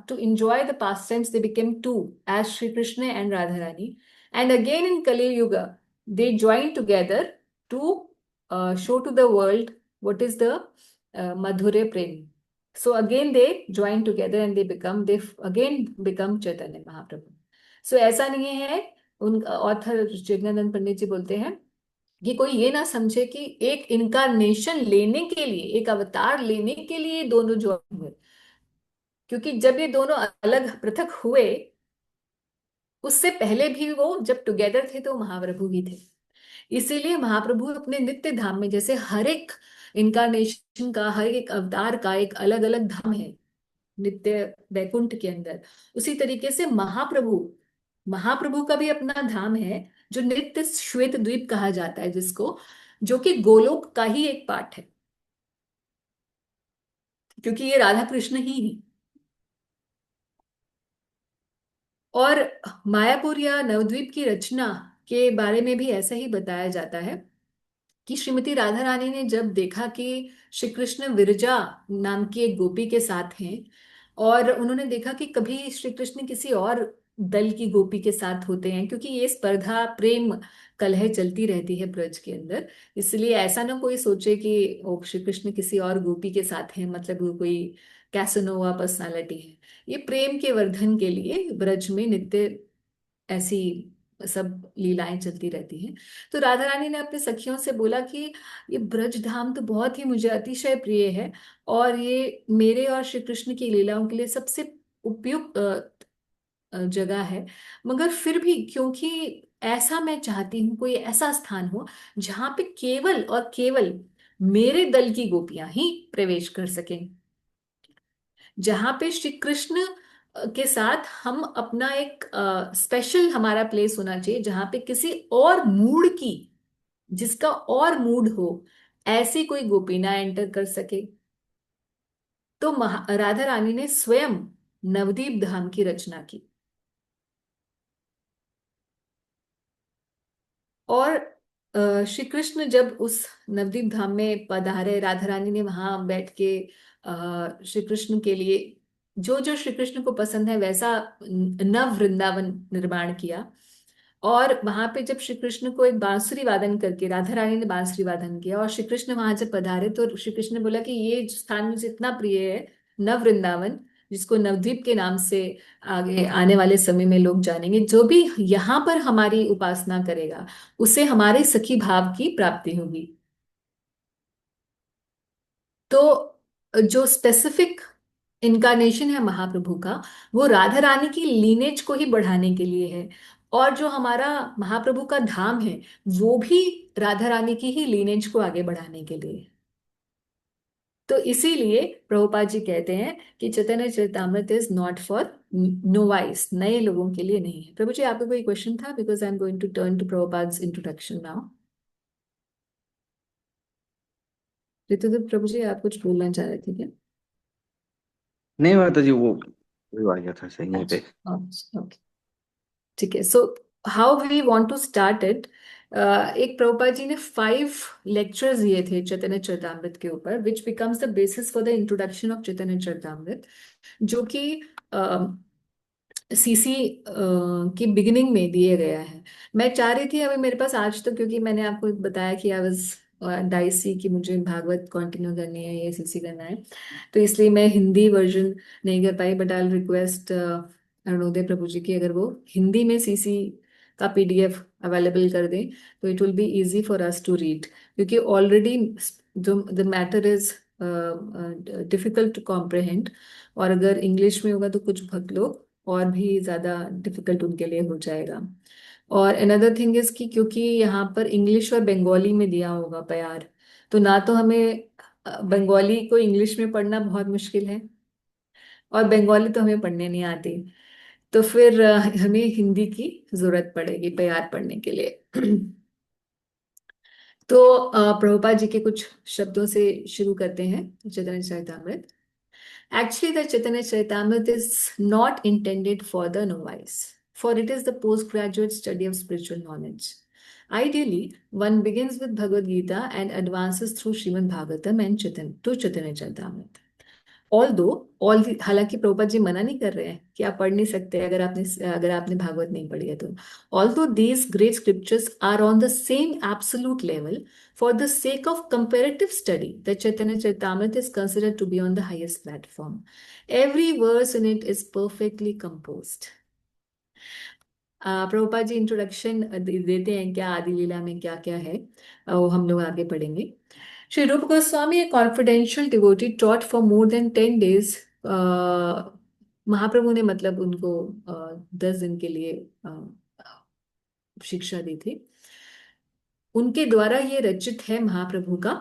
[SPEAKER 1] to enjoy the pastimes, they became two, as Sri Krishna and Radharani. And again in Kali Yuga, they joined together to show to the world what is the Madhurya Prem. So again they joined together and they again become Chaitanya Mahaprabhu. So ऐसा नहीं है, उन author जगनानंद पंडित जी बोलते हैं कि कोई ये ना समझे कि एक इनकारनेशन लेने के लिए, एक अवतार लेने के लिए दोनों ज्वाइन हुए। क्योंकि जब ये दोनों अलग पृथक हुए, उससे पहले भी वो जब टुगेदर थे तो महाप्रभु ही थे। इसीलिए महाप्रभु अपने नित्य धाम में, जैसे हर एक इनकारनेशन का, हर एक अवतार का एक अलग अलग धाम है नित्य वैकुंठ के अंदर, उसी तरीके से महाप्रभु महाप्रभु का भी अपना धाम है, जो नित्य श्वेत द्वीप कहा जाता है, जिसको, जो कि गोलोक का ही एक पार्ट है, क्योंकि ये राधा कृष्ण ही है। और मायापुर या नवद्वीप की रचना के बारे में भी ऐसा ही बताया जाता है कि श्रीमती राधा रानी ने जब देखा कि श्री कृष्ण विरजा नाम की एक गोपी के साथ हैं, और उन्होंने देखा कि कभी श्री कृष्ण किसी और दल की गोपी के साथ होते हैं, क्योंकि ये स्पर्धा प्रेम कलह चलती रहती है ब्रज के अंदर, इसलिए ऐसा ना कोई सोचे कि ओ श्री कृष्ण किसी और गोपी के साथ हैं, मतलब वो कोई कैसनोवा पर्सनालिटी है। ये प्रेम के वर्धन के लिए ब्रज में नित्य ऐसी सब लीलाएं चलती रहती हैं। तो राधा रानी ने अपने सखियों से बोला कि ये ब्रज धाम तो बहुत ही मुझे अतिशय प्रिय है, और ये मेरे और श्री कृष्ण की लीलाओं के लिए सबसे उपयुक्त जगह है। मगर फिर भी क्योंकि ऐसा मैं चाहती हूँ कोई ऐसा स्थान हो जहां पे केवल और केवल मेरे दल की गोपियां ही प्रवेश कर सकें, जहां पे श्री कृष्ण के साथ हम अपना एक स्पेशल हमारा प्लेस होना चाहिए, जहां पे किसी और मूड की, जिसका और मूड हो, ऐसी कोई गोपी ना एंटर कर सके। तो राधा रानी ने स्वयं नवदीप धाम की रचना की। और श्री कृष्ण जब उस नवदीप धाम में पधारे, राधा रानी ने वहां बैठ के श्री कृष्ण के लिए जो जो श्री कृष्ण को पसंद है वैसा नव वृंदावन निर्माण किया। और वहां पे जब श्री कृष्ण को एक बांसुरी वादन करके राधा रानी ने बांसुरी वादन किया और श्री कृष्ण वहां जब पधारे, तो श्री कृष्ण ने बोला कि ये स्थान मुझे इतना प्रिय है, नव वृंदावन, जिसको नवद्वीप के नाम से आगे आने वाले समय में लोग जानेंगे, जो भी यहाँ पर हमारी उपासना करेगा उसे हमारे सखी भाव की प्राप्ति होगी। तो जो स्पेसिफिक इनकारनेशन है महाप्रभु का, वो राधा रानी की लीनेज को ही बढ़ाने के लिए है। और जो हमारा महाप्रभु का धाम है वो भी राधा रानी की ही लीनेज को आगे बढ़ाने के लिए है। तो इसीलिए प्रभुपाद जी कहते हैं कि Chaitanya Charitamrita is not for novice, नए लोगों के लिए नहीं है। प्रभु जी, आपको कोई क्वेश्चन था? Because I am going to turn to Prabhupada introduction now. Ritudev Prabhu ji, आप कुछ बोलना चाह रहे थे क्या?
[SPEAKER 5] नहीं माता जी, वो आ गया था सही यहीं पे।
[SPEAKER 1] अच्छा, ओके, ठीक है। So how we want to start it. एक प्रभुपाद जी ने 5 लेक्चर्स दिए थे चैतन्य चरितमृत के ऊपर, which becomes the basis for the introduction of Chaitanya Charitamrita, जो कि सीसी की बिगिनिंग में दिए गया है। मैं चाह रही थी, अभी मेरे पास आज तो, क्योंकि मैंने आपको बताया कि आई वाज डाइसी कि मुझे भागवत कंटिन्यू करनी है, ये सीसी करना है, तो इसलिए मैं हिंदी वर्जन नहीं कर पाई। बट आई रिक्वेस्ट अरुणोदय प्रभु जी की अगर वो हिंदी में सीसी का पीडीएफ अवेलेबल कर दें तो it will be easy for us to read, क्योंकि ऑलरेडी जो the matter is difficult to comprehend, और अगर इंग्लिश में होगा तो कुछ भक्त लोग और भी ज्यादा डिफिकल्ट उनके लिए हो जाएगा। और अनदर थिंग इज कि क्योंकि यहाँ पर इंग्लिश और बंगाली में दिया होगा प्यार, तो ना तो हमें बंगाली को इंग्लिश में पढ़ना बहुत मुश्किल है, और बंगाली तो हमें पढ़ने नहीं आती, तो फिर हमें हिंदी की जरूरत पड़ेगी प्यार पढ़ने के लिए। तो प्रभुपाद जी के कुछ शब्दों से शुरू करते हैं चैतन्य Charitamrita. Actually, the Chaitanya Charitamrita is not intended for the novice, for it is the postgraduate study of spiritual knowledge. Ideally, one begins with Bhagavad Gita and advances through Srimad Bhagavatam and Chaitanya Charitamrita. All हालांकि प्रभुपाद जी मना नहीं कर रहे हैं कि आप पढ़ नहीं सकते अगर आपने भागवत नहीं पढ़ी है तो। Although these great scriptures are on the same absolute level, for the sake of comparative study, the Chaitanya Charitamrita is considered to be on the highest platform. Every verse in it is perfectly composed. Prabhupada ji introduction देते हैं क्या, आदि लीला में क्या क्या है, वो हम लोग आगे पढ़ेंगे। श्री रूप Goswami, a confidential devotee, taught for more than 10 days. महाप्रभु ने मतलब उनको 10 दिन के लिए शिक्षा दी थी। उनके द्वारा ये रचित है महाप्रभु का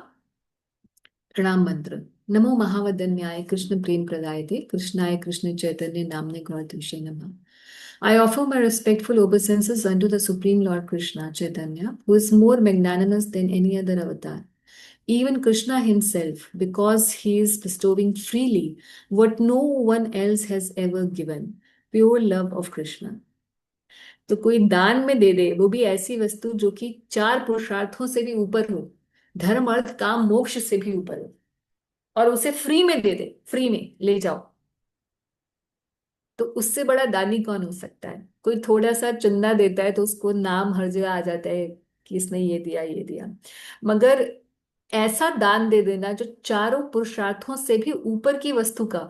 [SPEAKER 1] प्रणाम मंत्र। नमो महावदन्याय कृष्ण प्रेम प्रदायते कृष्णाय कृष्ण चैतन्य नामने गौरतीशे नमः। I offer my respectful obeisances unto the Supreme Lord Krishna Chaitanya, who is more magnanimous than any other avatar. Even Krishna himself, because he is bestowing freely what no one else has ever given, pure love of Krishna. तो कोई दान में दे दे, वो भी ऐसी वस्तु जो कि 4 पुरुषार्थों से भी ऊपर हो, धर्म अर्थ काम मोक्ष से भी ऊपर हो, और उसे फ्री में दे दे, फ्री में ले जाओ, तो उससे बड़ा दानी कौन हो सकता है? कोई थोड़ा सा चंदा देता है तो उसको नाम हर जगह आ जाता है कि इसने ये दिया ये दिया, मगर ऐसा दान दे देना जो 4 पुरुषार्थों से भी ऊपर की वस्तु का,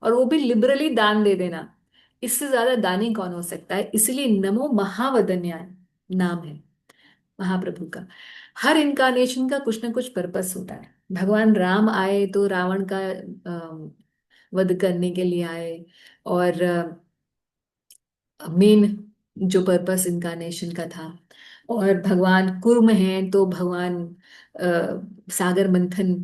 [SPEAKER 1] और वो भी लिबरली दान दे देना, इससे ज्यादा दानी कौन हो सकता है? इसलिए नमो महावदन्याय नाम है महाप्रभु का। हर इनकारनेशन का कुछ ना कुछ पर्पस होता है। भगवान राम आए तो रावण का वध करने के लिए आए, और मेन जो पर्पस इनकारनेशन का था। और भगवान कुर्म हैं तो भगवान सागर मंथन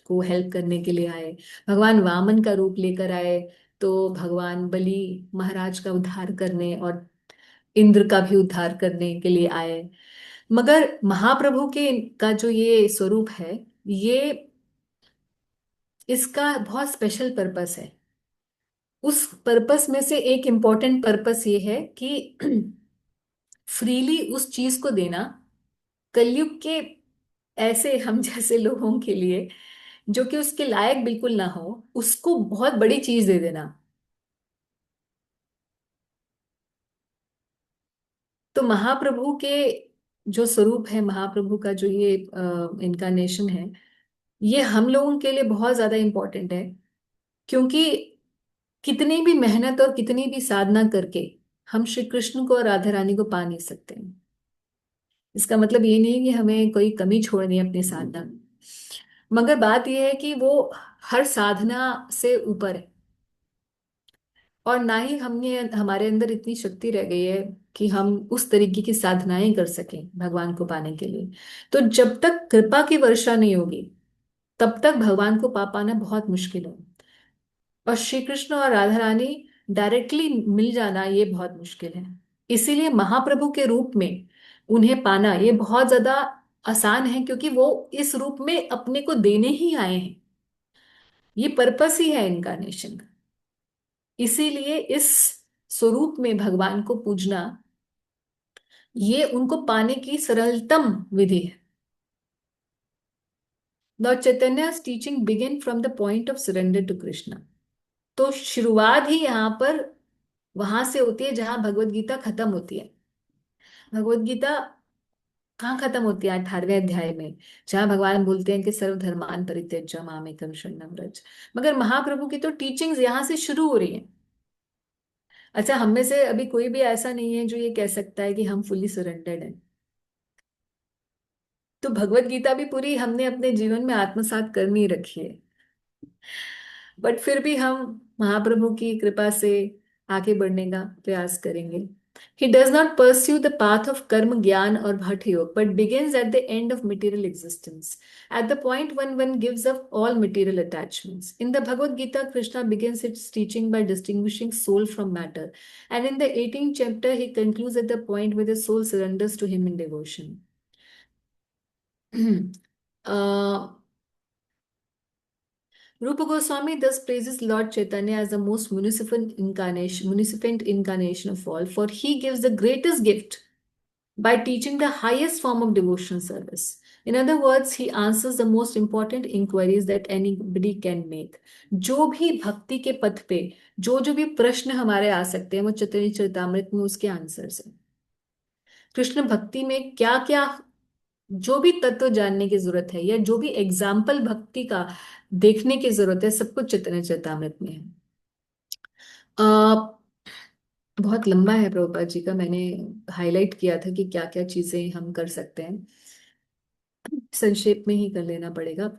[SPEAKER 1] को हेल्प करने के लिए आए। भगवान वामन का रूप लेकर आए तो भगवान बलि महाराज का उद्धार करने और इंद्र का भी उद्धार करने के लिए आए। मगर महाप्रभु के का जो ये स्वरूप है, ये इसका बहुत स्पेशल पर्पस है। उस पर्पस में से एक इम्पॉर्टेंट पर्पस ये है कि फ्रीली उस चीज को देना, कलयुग के ऐसे हम जैसे लोगों के लिए जो कि उसके लायक बिल्कुल ना हो, उसको बहुत बड़ी चीज दे देना। तो महाप्रभु के जो स्वरूप है, महाप्रभु का जो ये इनकारनेशन है, ये हम लोगों के लिए बहुत ज्यादा इम्पोर्टेंट है। क्योंकि कितनी भी मेहनत और कितनी भी साधना करके हम श्री कृष्ण को और राधा रानी को पा नहीं सकते। इसका मतलब ये नहीं है कि हमें कोई कमी छोड़नी है अपनी साधना में, मगर बात यह है कि वो हर साधना से ऊपर है। और ना ही हमने हमारे अंदर इतनी शक्ति रह गई है कि हम उस तरीके की साधनाएं कर सकें भगवान को पाने के लिए। तो जब तक कृपा की वर्षा नहीं होगी, तब तक भगवान को पा पाना बहुत मुश्किल है। और श्री कृष्ण और राधा रानी डायरेक्टली मिल जाना ये बहुत मुश्किल है। इसीलिए महाप्रभु के रूप में उन्हें पाना ये बहुत ज्यादा आसान है, क्योंकि वो इस रूप में अपने को देने ही आए हैं। ये पर्पस ही है इनकारनेशन का। इसीलिए इस स्वरूप में भगवान को पूजना ये उनको पाने की सरलतम विधि है। Lord Chaitanya's teaching begin from the point of surrender to Krishna. तो शुरुआत ही यहाँ पर वहां से होती है जहां भगवत गीता खत्म होती है। भगवत गीता कहाँ खत्म होती है? 18वें अध्याय में, जहां भगवान बोलते हैं कि सर्वधर्मान परित्यज्य मामेकं शरणं व्रज। मगर महाप्रभु की तो टीचिंग्स यहाँ से शुरू हो रही हैं। अच्छा, हम में से अभी कोई भी ऐसा नहीं है जो ये कह सकता है कि हम फुल्ली सरेंडर्ड हैं। तो भगवत गीता भी पूरी हमने अपने जीवन में आत्मसात कर नहीं रखी है, बट फिर भी हम महाप्रभु की कृपा से आगे बढ़ने का प्रयास करेंगे। He does not pursue the path of karma, gyan or bhakti yoga, but begins at the end of material existence, at the point when one gives up all material attachments. In the Bhagavad Gita, Krishna begins its teaching by distinguishing soul from matter, and in the 18th chapter, he concludes at the point where the soul surrenders to him in devotion. uh, Rupa Goswami thus praises Lord Chaitanya as the most munificent incarnation of all, for he gives the greatest gift by teaching the highest form of devotional service. In other words, he answers the most important inquiries that anybody can make. जो भी भक्ति के पथ पे जो जो भी प्रश्न हमारे आ सकते हैं, वो चैतन्य चरितामृत में उसके आंसर्स हैं। कृष्ण भक्ति में क्या क्या जो भी तत्व जानने की जरूरत है, या जो भी एग्जाम्पल भक्ति का देखने की जरूरत है, सब कुछ चैतन्य चरितामृत में है। बहुत लंबा है प्रभुपाद जी का, मैंने हाईलाइट किया था कि क्या क्या चीजें हम कर सकते हैं, संक्षेप में ही कर लेना पड़ेगा।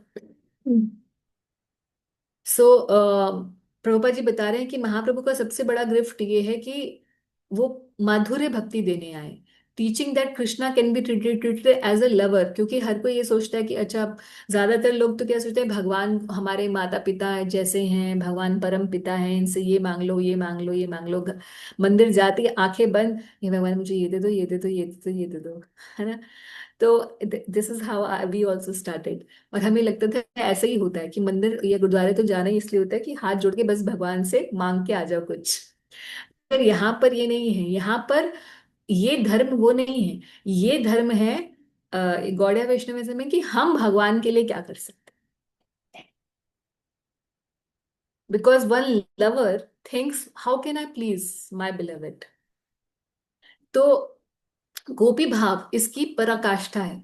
[SPEAKER 1] सो प्रभुपाद जी बता रहे हैं कि महाप्रभु का सबसे बड़ा गिफ्ट ये है कि वो माधुर्य भक्ति देने आए। Teaching that Krishna can be treated as a lover, क्योंकि हर कोई ये सोचता है कि अच्छा, ज्यादातर लोग तो क्या सोचते हैं, भगवान हमारे माता पिता जैसे हैं, भगवान परम पिता हैं, इनसे ये मांग लो, ये मांग लो, ये मांग लो। मंदिर जाती आंखें बंद, ये भगवान मुझे ये दे दो, ये दे दो, ये दे दो, ये दे दो, है ना। तो this is how we also started. और हमें लगता था ऐसा ही होता है कि मंदिर या गुरुद्वारे तो जाना ही इसलिए होता है कि हाथ जोड़ के बस भगवान से मांग के आ जाओ कुछ। पर यहाँ पर ये नहीं है। यहाँ पर ये धर्म वो नहीं है। ये धर्म है गौड़िया वैष्णविज्म में कि हम भगवान के लिए क्या कर सकते हैं। Because one lover thinks how can I please my beloved. तो गोपी भाव इसकी पराकाष्ठा है।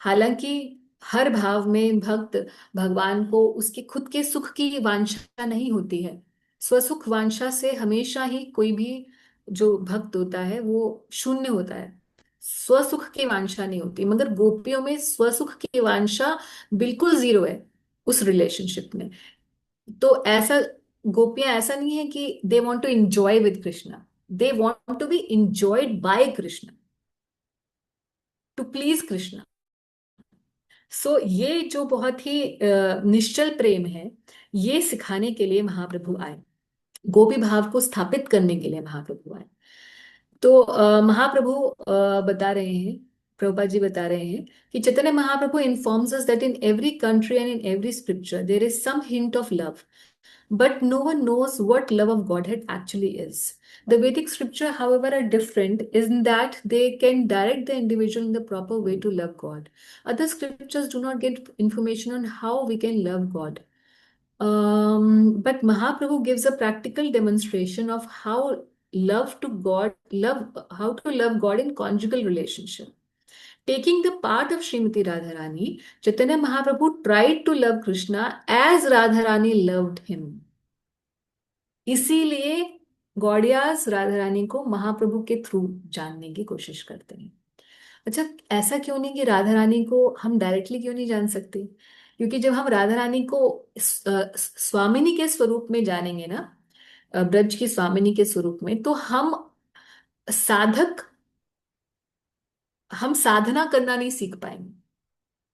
[SPEAKER 1] हालांकि हर भाव में भक्त भगवान को उसके खुद के सुख की वांछा नहीं होती है। स्वसुख वांछा से हमेशा ही कोई भी जो भक्त होता है वो शून्य होता है, स्वसुख की वांछा नहीं होती। मगर गोपियों में स्वसुख की वांछा बिल्कुल जीरो है उस रिलेशनशिप में। तो ऐसा गोपियां ऐसा नहीं है कि they want to enjoy with Krishna, They want to be enjoyed by Krishna, to please Krishna. सो ये जो बहुत ही निश्चल प्रेम है, ये सिखाने के लिए महाप्रभु आए, गोपी भाव को स्थापित करने के लिए महाप्रभु आए। तो महाप्रभु बता रहे हैं, प्रभुपाद जी बता रहे हैं कि Chaitanya Mahaprabhu informs us that in every country and in every scripture there is some hint of love, but no one knows what love of Godhead actually is. The Vedic scripture, however, are different in that they can direct the individual in the proper way to love God. Other scriptures do not get information on how we can love God. But Mahaprabhu gives a practical demonstration of how how to love God in conjugal relationship. Taking the part of Srimati Radharani, Chaitanya Mahaprabhu tried to love Krishna as Radharani loved him. इसीलिए गौड़ियास राधा रानी को महाप्रभु के through जानने की कोशिश करते हैं। अच्छा, ऐसा क्यों नहीं कि राधा रानी को हम डायरेक्टली क्यों नहीं जान सकते? क्योंकि जब हम राधा रानी को स्वामिनी के स्वरूप में जानेंगे ना, ब्रज की स्वामिनी के स्वरूप में, तो साधक हम साधना करना नहीं सीख पाएंगे,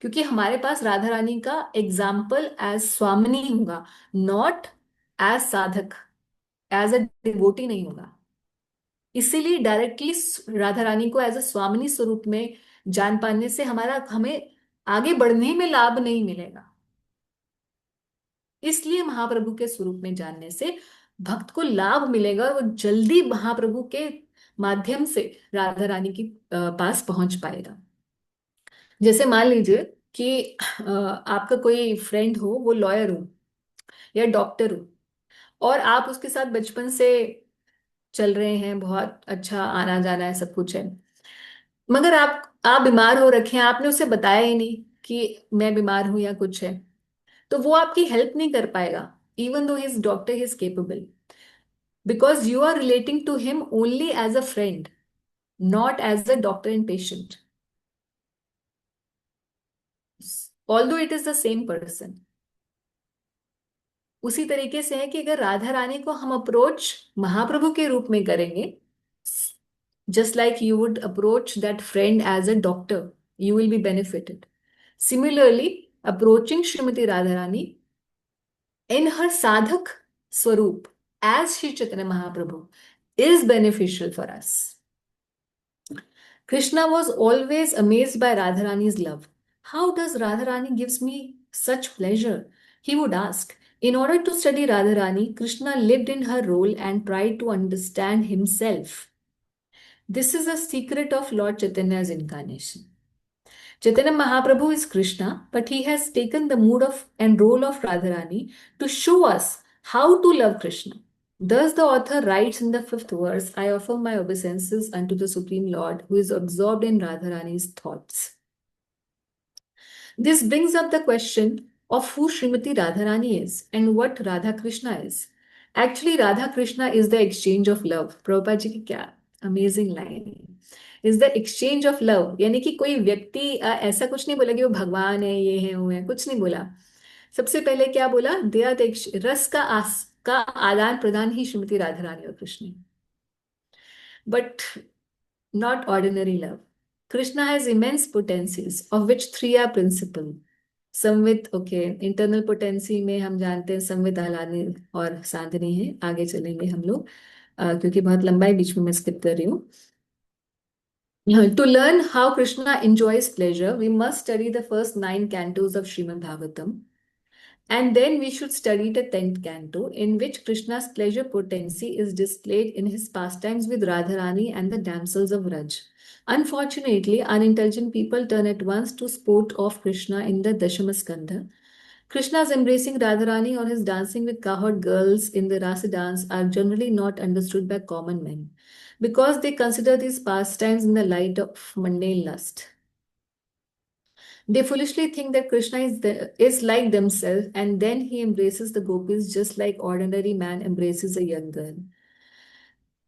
[SPEAKER 1] क्योंकि हमारे पास राधा रानी का एग्जाम्पल एज स्वामिनी होगा, नॉट एज साधक, एज अ डिवोटी नहीं होगा। इसीलिए डायरेक्टली राधा रानी को एज अ स्वामिनी स्वरूप में जान पाने से हमें आगे बढ़ने में लाभ नहीं मिलेगा। इसलिए महाप्रभु के स्वरूप में जानने से भक्त को लाभ मिलेगा और वो जल्दी महाप्रभु के माध्यम से राधा रानी की पास पहुंच पाएगा। जैसे मान लीजिए कि आपका कोई फ्रेंड हो, वो लॉयर हो या डॉक्टर हो, और आप उसके साथ बचपन से चल रहे हैं, बहुत अच्छा आना जाना है, सब कुछ है, मगर आप बीमार हो रखे हैं, आपने उसे बताया ही नहीं कि मैं बीमार हूं या कुछ है, तो वो आपकी हेल्प नहीं कर पाएगा, even though his doctor, he is capable, because you are relating to him only as a friend, not as a doctor and patient, although it is the same person. उसी तरीके से है कि अगर राधा रानी को हम अप्रोच महाप्रभु के रूप में करेंगे, just like you would approach that friend as a doctor, you will be benefited. Similarly, approaching Srimati Radharani in her sadhak swaroop as Sri Chaitanya Mahaprabhu is beneficial for us. Krishna was always amazed by Radharani's love. How does Radharani gives me such pleasure? He would ask. In order to study Radharani, Krishna lived in her role and tried to understand himself. This is a secret of Lord Chaitanya's incarnation. Chaitanya Mahaprabhu is Krishna, but he has taken the mood of and role of Radharani to show us how to love Krishna. Thus, the author writes in the 5th verse, I offer my obeisances unto the Supreme Lord, who is absorbed in Radharani's thoughts. This brings up the question of who Srimati Radharani is and what Radha Krishna is. Actually, Radha Krishna is the exchange of love. Prabhupada ji ki kya amazing line. Is the exchange of love. यानी कि कोई व्यक्ति ऐसा कुछ नहीं बोला कि वो भगवान है, ये है, वो है, कुछ नहीं बोला। सबसे पहले क्या बोला? दया रस का आदान प्रदान ही श्रीमती राधा रानी और Krishna, but not ordinary love. Krishna has immense potencies, of which 3 are principal. Sambit, okay, internal potency में हम जानते हैं संवित, आह्लादनी और सांदनी है, आगे चलेंगे हम लोग, क्योंकि बहुत लंबा है, बीच में मैं स्किप कर रही हूँ. To learn how Krishna enjoys pleasure, we must study the first 9 cantos of Srimad Bhagavatam. And then we should study the 10th canto, in which Krishna's pleasure potency is displayed in his pastimes with Radharani and the damsels of Raj. Unfortunately, unintelligent people turn at once to sport of Krishna in the Dashamaskandha. Krishna's embracing Radharani or his dancing with cowherd girls in the Rasa dance are generally not understood by common men, because they consider these pastimes in the light of mundane lust. They foolishly think that Krishna is like themselves, and then he embraces the gopis just like ordinary man embraces a young girl.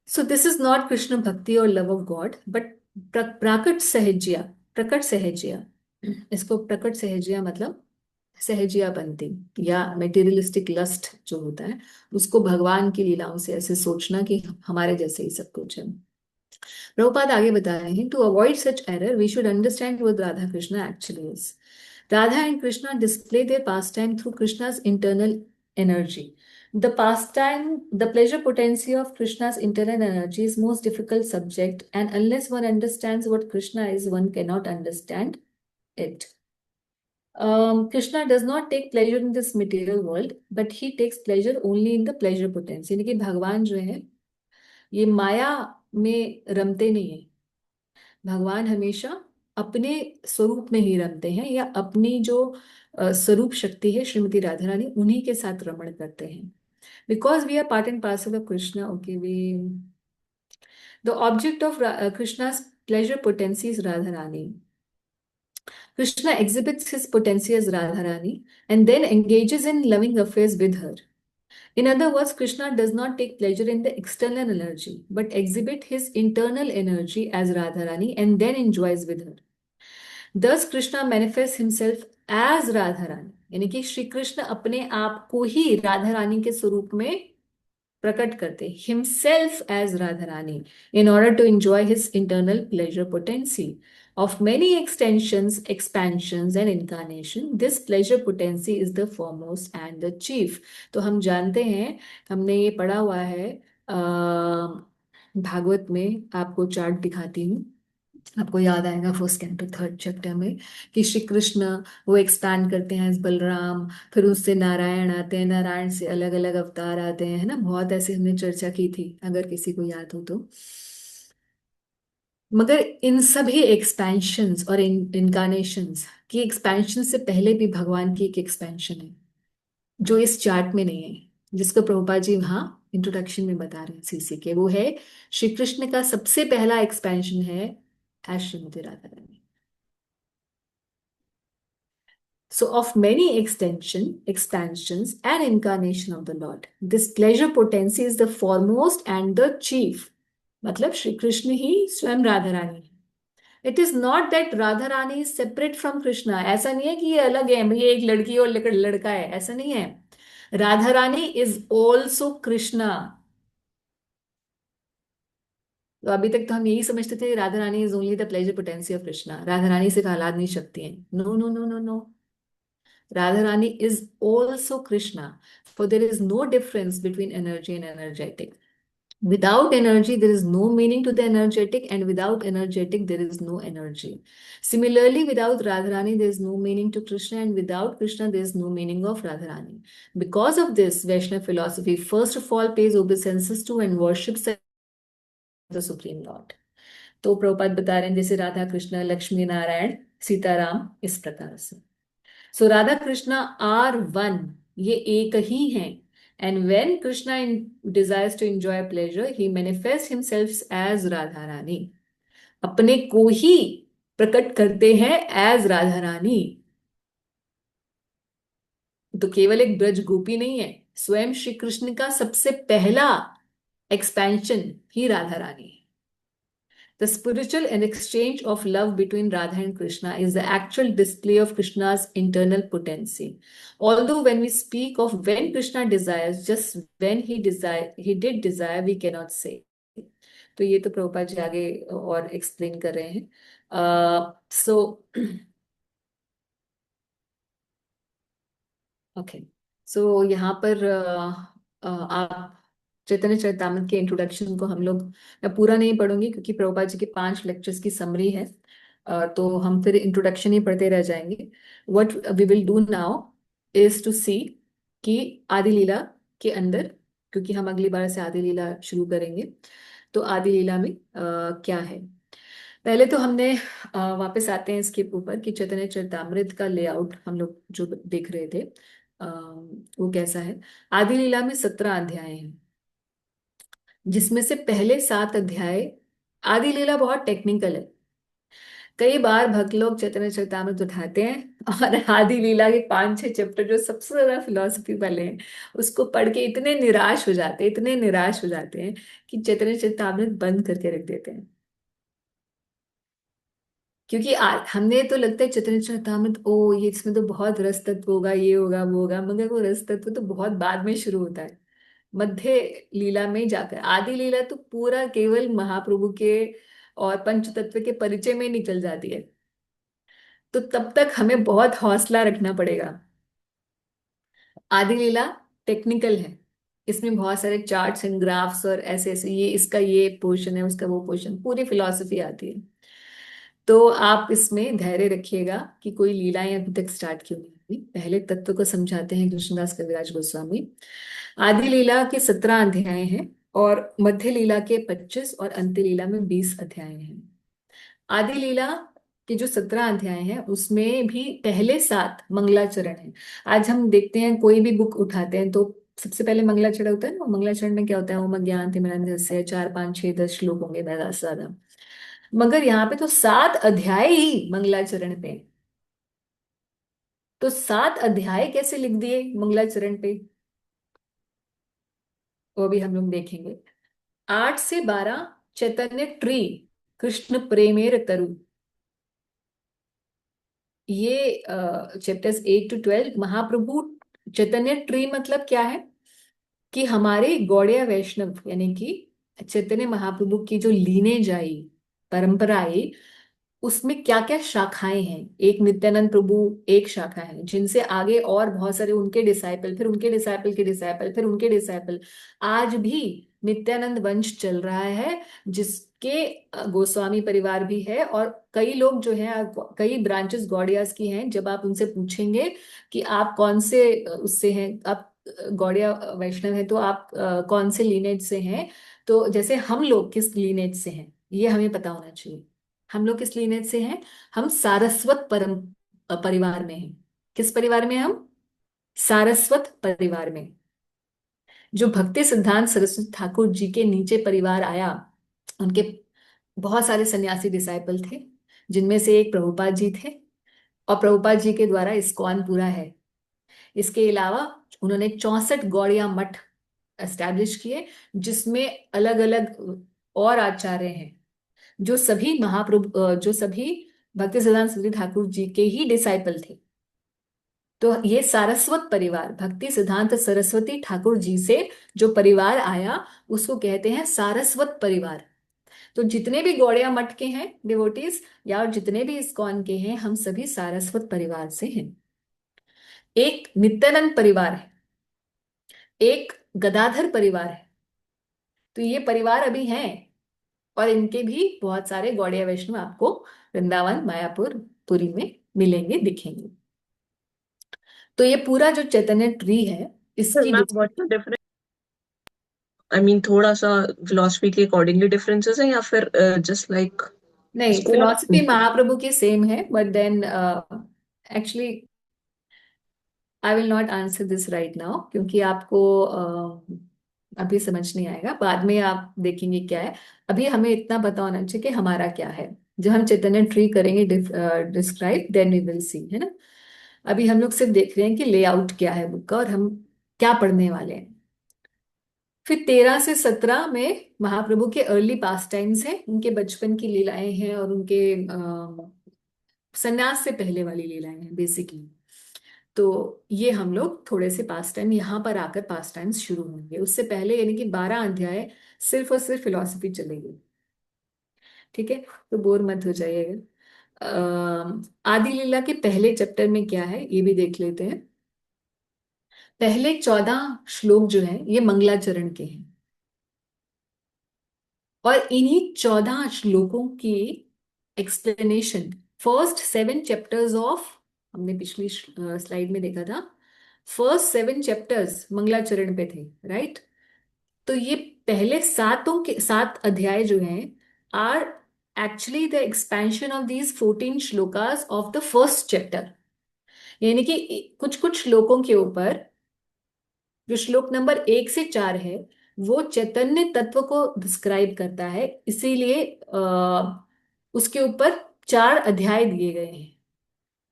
[SPEAKER 1] So this is not Krishna bhakti or love of God, but prakat sahajya. इसको प्रकट सहजिया मतलब सहजियापंती या materialistic lust जो होता है, उसको भगवान की लीलाओं से ऐसे सोचना कि हमारे जैसे ही सब कुछ है। प्रभुपाद आगे बता रहे हैं, to avoid such error we should understand what Radha Krishna actually is. Radha and Krishna display their pastime through Krishna's internal energy. The pastime, the pleasure potency of Krishna's internal energy is most difficult subject, and unless one understands what Krishna is, one cannot understand it. Krishna does not take pleasure in this material world, but he takes pleasure only in the pleasure potency. यानी कि भगवान जो है ये माया में रमते नहीं है। भगवान हमेशा अपने स्वरूप में ही रमते हैं, या अपनी जो स्वरूप शक्ति है श्रीमती राधा रानी, उन्हीं के साथ रमण करते हैं। Because we are part and parcel of Krishna, okay, we the object of Krishna's pleasure potency is Radharani. Krishna exhibits his potency as Radharani and then engages in loving affairs with her. In other words, Krishna does not take pleasure in the external energy, but exhibit his internal energy as Radharani and then enjoys with her. Thus, Krishna manifests himself as Radharani. यानी कि श्री कृष्ण अपने आप को ही राधा रानी के स्वरूप में प्रकट करते, himself as Radharani, in order to enjoy his internal pleasure potency. Of many extensions, expansions and incarnation, this pleasure potency is the foremost and the chief. तो हम जानते हैं, हमने ये पढ़ा हुआ है भागवत में, आपको चार्ट दिखाती हूँ, आपको याद आएगा फर्स्ट कैंटो थर्ड चैप्टर में, कि श्री कृष्ण वो एक्सपैंड करते हैं एज बलराम, फिर उससे नारायण आते हैं, नारायण से अलग अलग अवतार आते हैं, है ना, बहुत ऐसे हमने चर्चा की थी, अगर किसी को याद हो तो। मगर इन सभी एक्सपेंशंस और इनकारनेशंस की एक्सपेंशन से पहले भी भगवान की एक एक्सपेंशन है जो इस चार्ट में नहीं है, जिसको प्रभुपाद जी वहां इंट्रोडक्शन में बता रहे हैं सीसी के, वो है श्री कृष्ण का सबसे पहला एक्सपेंशन है as Shrimati Radha Rani. So of many expansions and incarnation of the Lord, this pleasure potency is the foremost and the chief. मतलब श्री कृष्ण ही स्वयं राधा रानी है। It is not that Radha Rani is separate from Krishna. ऐसा नहीं है कि ये अलग है, ये एक लड़की और लड़का है, ऐसा नहीं है। Radha Rani is also Krishna. तो अभी तक तो हम यही समझते थे Radha Rani is only the pleasure potency of Krishna. Radha Rani से आह्लादनी शक्ति है। No, no, no, no, no. Radharani is also Krishna, for there is no difference between energy and energetic. Without energy, there is no meaning to the energetic, and without energetic, there is no energy. Similarly, without Radharani, there is no meaning to Krishna, and without Krishna, there is no meaning of Radharani. Because of this, Vaishnava philosophy first of all pays obeisances to and worships the Supreme Lord. तो प्रभुपाद बता रहे हैं जैसे राधा कृष्ण, लक्ष्मी नारायण, सीताराम, इस प्रकार से। So Radha Krishna are one, ये एक ही हैं। And when Krishna desires to enjoy pleasure, he manifest himself as Radha Rani, अपने को ही प्रकट करते हैं एज राधा रानी। तो केवल एक ब्रज गोपी नहीं है, स्वयं श्री कृष्ण का सबसे पहला एक्सपेंशन ही राधा रानी है। The spiritual and exchange of love between Radha and Krishna is the actual display of Krishna's internal potency. Although when we speak of when Krishna desires, just when he did desire, we cannot say. तो ये तो प्रभुपाद जी आगे और explain कर रहे हैं। Okay, सो यहाँ पर आप चैतन्य चरितामृत के इंट्रोडक्शन को हम लोग, मैं पूरा नहीं पढ़ूंगी क्योंकि प्रभुपाद जी के 5 लेक्चर्स की समरी है, तो हम फिर इंट्रोडक्शन ही पढ़ते रह जाएंगे। What we will do now is to see कि आदि लीला के अंदर, क्योंकि हम अगली बार से आदि लीला शुरू करेंगे, तो आदि लीला में क्या है। पहले तो हमने वापस आते हैं इसके ऊपर कि चैतन्य चरितामृत का लेआउट हम लोग जो देख रहे थे वो कैसा है। आदि लीला में 17 अध्याय हैं, जिसमें से पहले 7 अध्याय, आदि लीला बहुत टेक्निकल है। कई बार भक्त लोग चैतन्य चरितामृत उठाते हैं और आदि लीला के 5-6 चैप्टर जो सबसे ज्यादा फिलोसफी वाले हैं, उसको पढ़ के इतने निराश हो जाते हैं, इतने निराश हो जाते हैं कि चैतन्य चरितामृत बंद करके रख देते हैं। क्योंकि हमने तो लगता है चैतन्य चरितामृत, ओ ये इसमें तो बहुत रस तत्व होगा, ये होगा वो होगा, मगर वो रस तत्व तो बहुत बाद में शुरू होता है, मध्य लीला में जाकर। आदि लीला तो पूरा केवल महाप्रभु के और पंच तत्व के परिचय में निकल जाती है। तो तब तक हमें बहुत हौसला रखना पड़ेगा। आदि लीला टेक्निकल है, इसमें बहुत सारे चार्ट्स एंड ग्राफ्स और ऐसे ऐसे, ये इसका ये पोर्शन है, उसका वो पोर्शन, पूरी फिलॉसफी आती है। तो आप इसमें धैर्य रखिएगा कि कोई लीलाएं अभी तक स्टार्ट क्यों नहीं हुई। पहले तत्व को समझाते हैं कृष्णदास कविराज गोस्वामी। आदि लीला के 17 अध्याय हैं, और मध्य लीला के 25 और अंत्य लीला में 20 अध्याय हैं। आदि लीला के जो 17 अध्याय हैं उसमें भी पहले 7 मंगलाचरण हैं। आज हम देखते हैं कोई भी बुक उठाते हैं तो सबसे पहले मंगलाचरण होता है ना। मंगलाचरण में क्या होता है? ओम ज्ञान तिमिरंधस्य, 4 5 6 10 श्लोक होंगे ज्यादा से ज्यादा। मगर यहाँ पे तो 7 अध्याय ही मंगलाचरण पे हैं। तो 7 अध्याय कैसे लिख दिए मंगलाचरण पे, वो भी हम लोग देखेंगे। 8 से 12 चैतन्य ट्री, कृष्ण प्रेमेर तरु, ये chapters 8 to 12 Mahaprabhu Chaitanya tree मतलब क्या है कि हमारे गौड़िया वैष्णव यानी कि चैतन्य महाप्रभु की जो लीनेज आई, परंपरा आई, उसमें क्या क्या शाखाएं हैं। एक नित्यानंद प्रभु एक शाखा है, जिनसे आगे और बहुत सारे उनके डिसाइपल, फिर उनके डिसाइपल के डिसाइपल, फिर उनके डिसाइपल। आज भी नित्यानंद वंश चल रहा है, जिसके गोस्वामी परिवार भी है, और कई लोग जो हैं, कई ब्रांचेस गौड़ियास की हैं। जब आप उनसे पूछेंगे कि आप कौन से उससे हैं, आप गौड़िया वैष्णव हैं, तो आप कौन से लीनेज से हैं, तो जैसे हम लोग किस लीनेज से हैं ये हमें पता होना चाहिए। हम लोग किस लीनेज से हैं? हम सारस्वत परम परिवार में हैं। किस परिवार में हम? सारस्वत परिवार में। जो भक्ति सिद्धांत सरस्वती ठाकुर जी के नीचे परिवार आया, उनके बहुत सारे सन्यासी डिसाइपल थे, जिनमें से एक प्रभुपाद जी थे, और प्रभुपाद जी के द्वारा इस्कॉन पूरा है। इसके अलावा उन्होंने 64 गौड़िया मठ एस्टैब्लिश किए, जिसमें अलग अलग और आचार्य हैं, जो सभी जो सभी भक्ति सिद्धांत सरस्वती ठाकुर जी के ही डिसाइपल थे। तो ये सारस्वत परिवार, भक्ति सिद्धांत सरस्वती ठाकुर जी से जो परिवार आया, उसको कहते हैं सारस्वत परिवार। तो जितने भी गौड़िया मठ के हैं डिवोटीज, या और जितने भी इस्कॉन के हैं, हम सभी सारस्वत परिवार से हैं। एक नित्यानंद परिवार है, एक गदाधर परिवार है। तो ये परिवार अभी हैं, और इनके भी बहुत सारे गौड़िया वैष्णव आपको वृंदावन, मायापुर, पुरी में मिलेंगे, दिखेंगे। तो ये पूरा जो चैतन्य ट्री है, इसकी
[SPEAKER 6] ma'am what's the difference? I mean थोड़ा सा फिलोसफी के अकॉर्डिंगली डिफरेंसेस हैं या फिर जस्ट लाइक
[SPEAKER 1] नहीं,
[SPEAKER 6] स्कोर?
[SPEAKER 1] फिलॉसफी महाप्रभु की सेम है, but then actually I will not answer this right now, क्योंकि आपको अभी समझ नहीं आएगा, बाद में आप देखेंगे क्या है। अभी हमें इतना पता होना चाहिए कि हमारा क्या है। जब हम चैतन्य ट्री करेंगे describe, then we will see, है ना। अभी हम लोग सिर्फ देख रहे हैं कि लेआउट क्या है बुक का, और हम क्या पढ़ने वाले हैं। फिर 13 से 17 में महाप्रभु के अर्ली पास टाइम्स हैं, उनके बचपन की लीलाएं हैं, और उनके सन्यास से पहले वाली लीलाएं हैं बेसिकली। तो ये हम लोग थोड़े से पास टाइम, यहाँ पर आकर पास टाइम्स शुरू होंगे। उससे पहले यानी कि 12 अध्याय सिर्फ और सिर्फ फिलॉसफी चलेगी। ठीक है, तो बोर मत हो जाइएगा। आदि लीला के पहले चैप्टर में क्या है ये भी देख लेते हैं। पहले 14 श्लोक जो हैं ये मंगलाचरण के हैं, और इन्हीं 14 श्लोकों की एक्सप्लेनेशन फर्स्ट 7 चैप्टर्स ऑफ, हमने पिछली स्लाइड में देखा था, फर्स्ट 7 चैप्टर्स मंगलाचरण पे थे, राइट। तो ये पहले 7 अध्याय जो हैं are actually the expansion of these 14 shlokas of the first chapter. यानी कि कुछ कुछ श्लोकों के ऊपर, जो श्लोक नंबर 1 से 4 है, वो चैतन्य तत्व को डिस्क्राइब करता है, इसीलिए उसके ऊपर 4 अध्याय दिए गए हैं।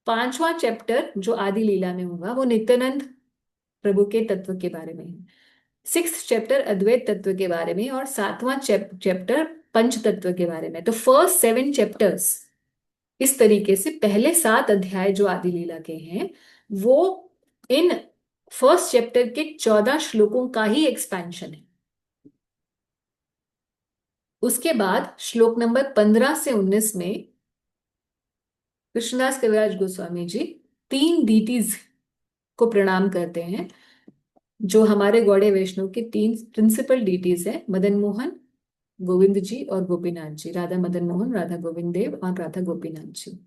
[SPEAKER 1] 5वां चैप्टर जो आदि लीला में होगा वो नित्यानंद प्रभु के तत्व के बारे में है। 6th चैप्टर अद्वैत तत्व के बारे में, और 7वां चैप्टर पंच तत्व के बारे में। तो फर्स्ट 7 चैप्टर्स इस तरीके से पहले 7 अध्याय जो आदि लीला के हैं वो इन फर्स्ट चैप्टर के 14 श्लोकों का ही एक्सपेंशन है। उसके बाद श्लोक नंबर 15 से 19 में कृष्णदास कविराज गोस्वामी जी 3 डीटीज को प्रणाम करते हैं, जो हमारे गौड़े वैष्णव के 3 प्रिंसिपल डीटीज है, मदन मोहन, गोविंद जी और गोपीनाथ जी, राधा मदन मोहन, राधा गोविंद देव और राधा गोपीनाथ जी।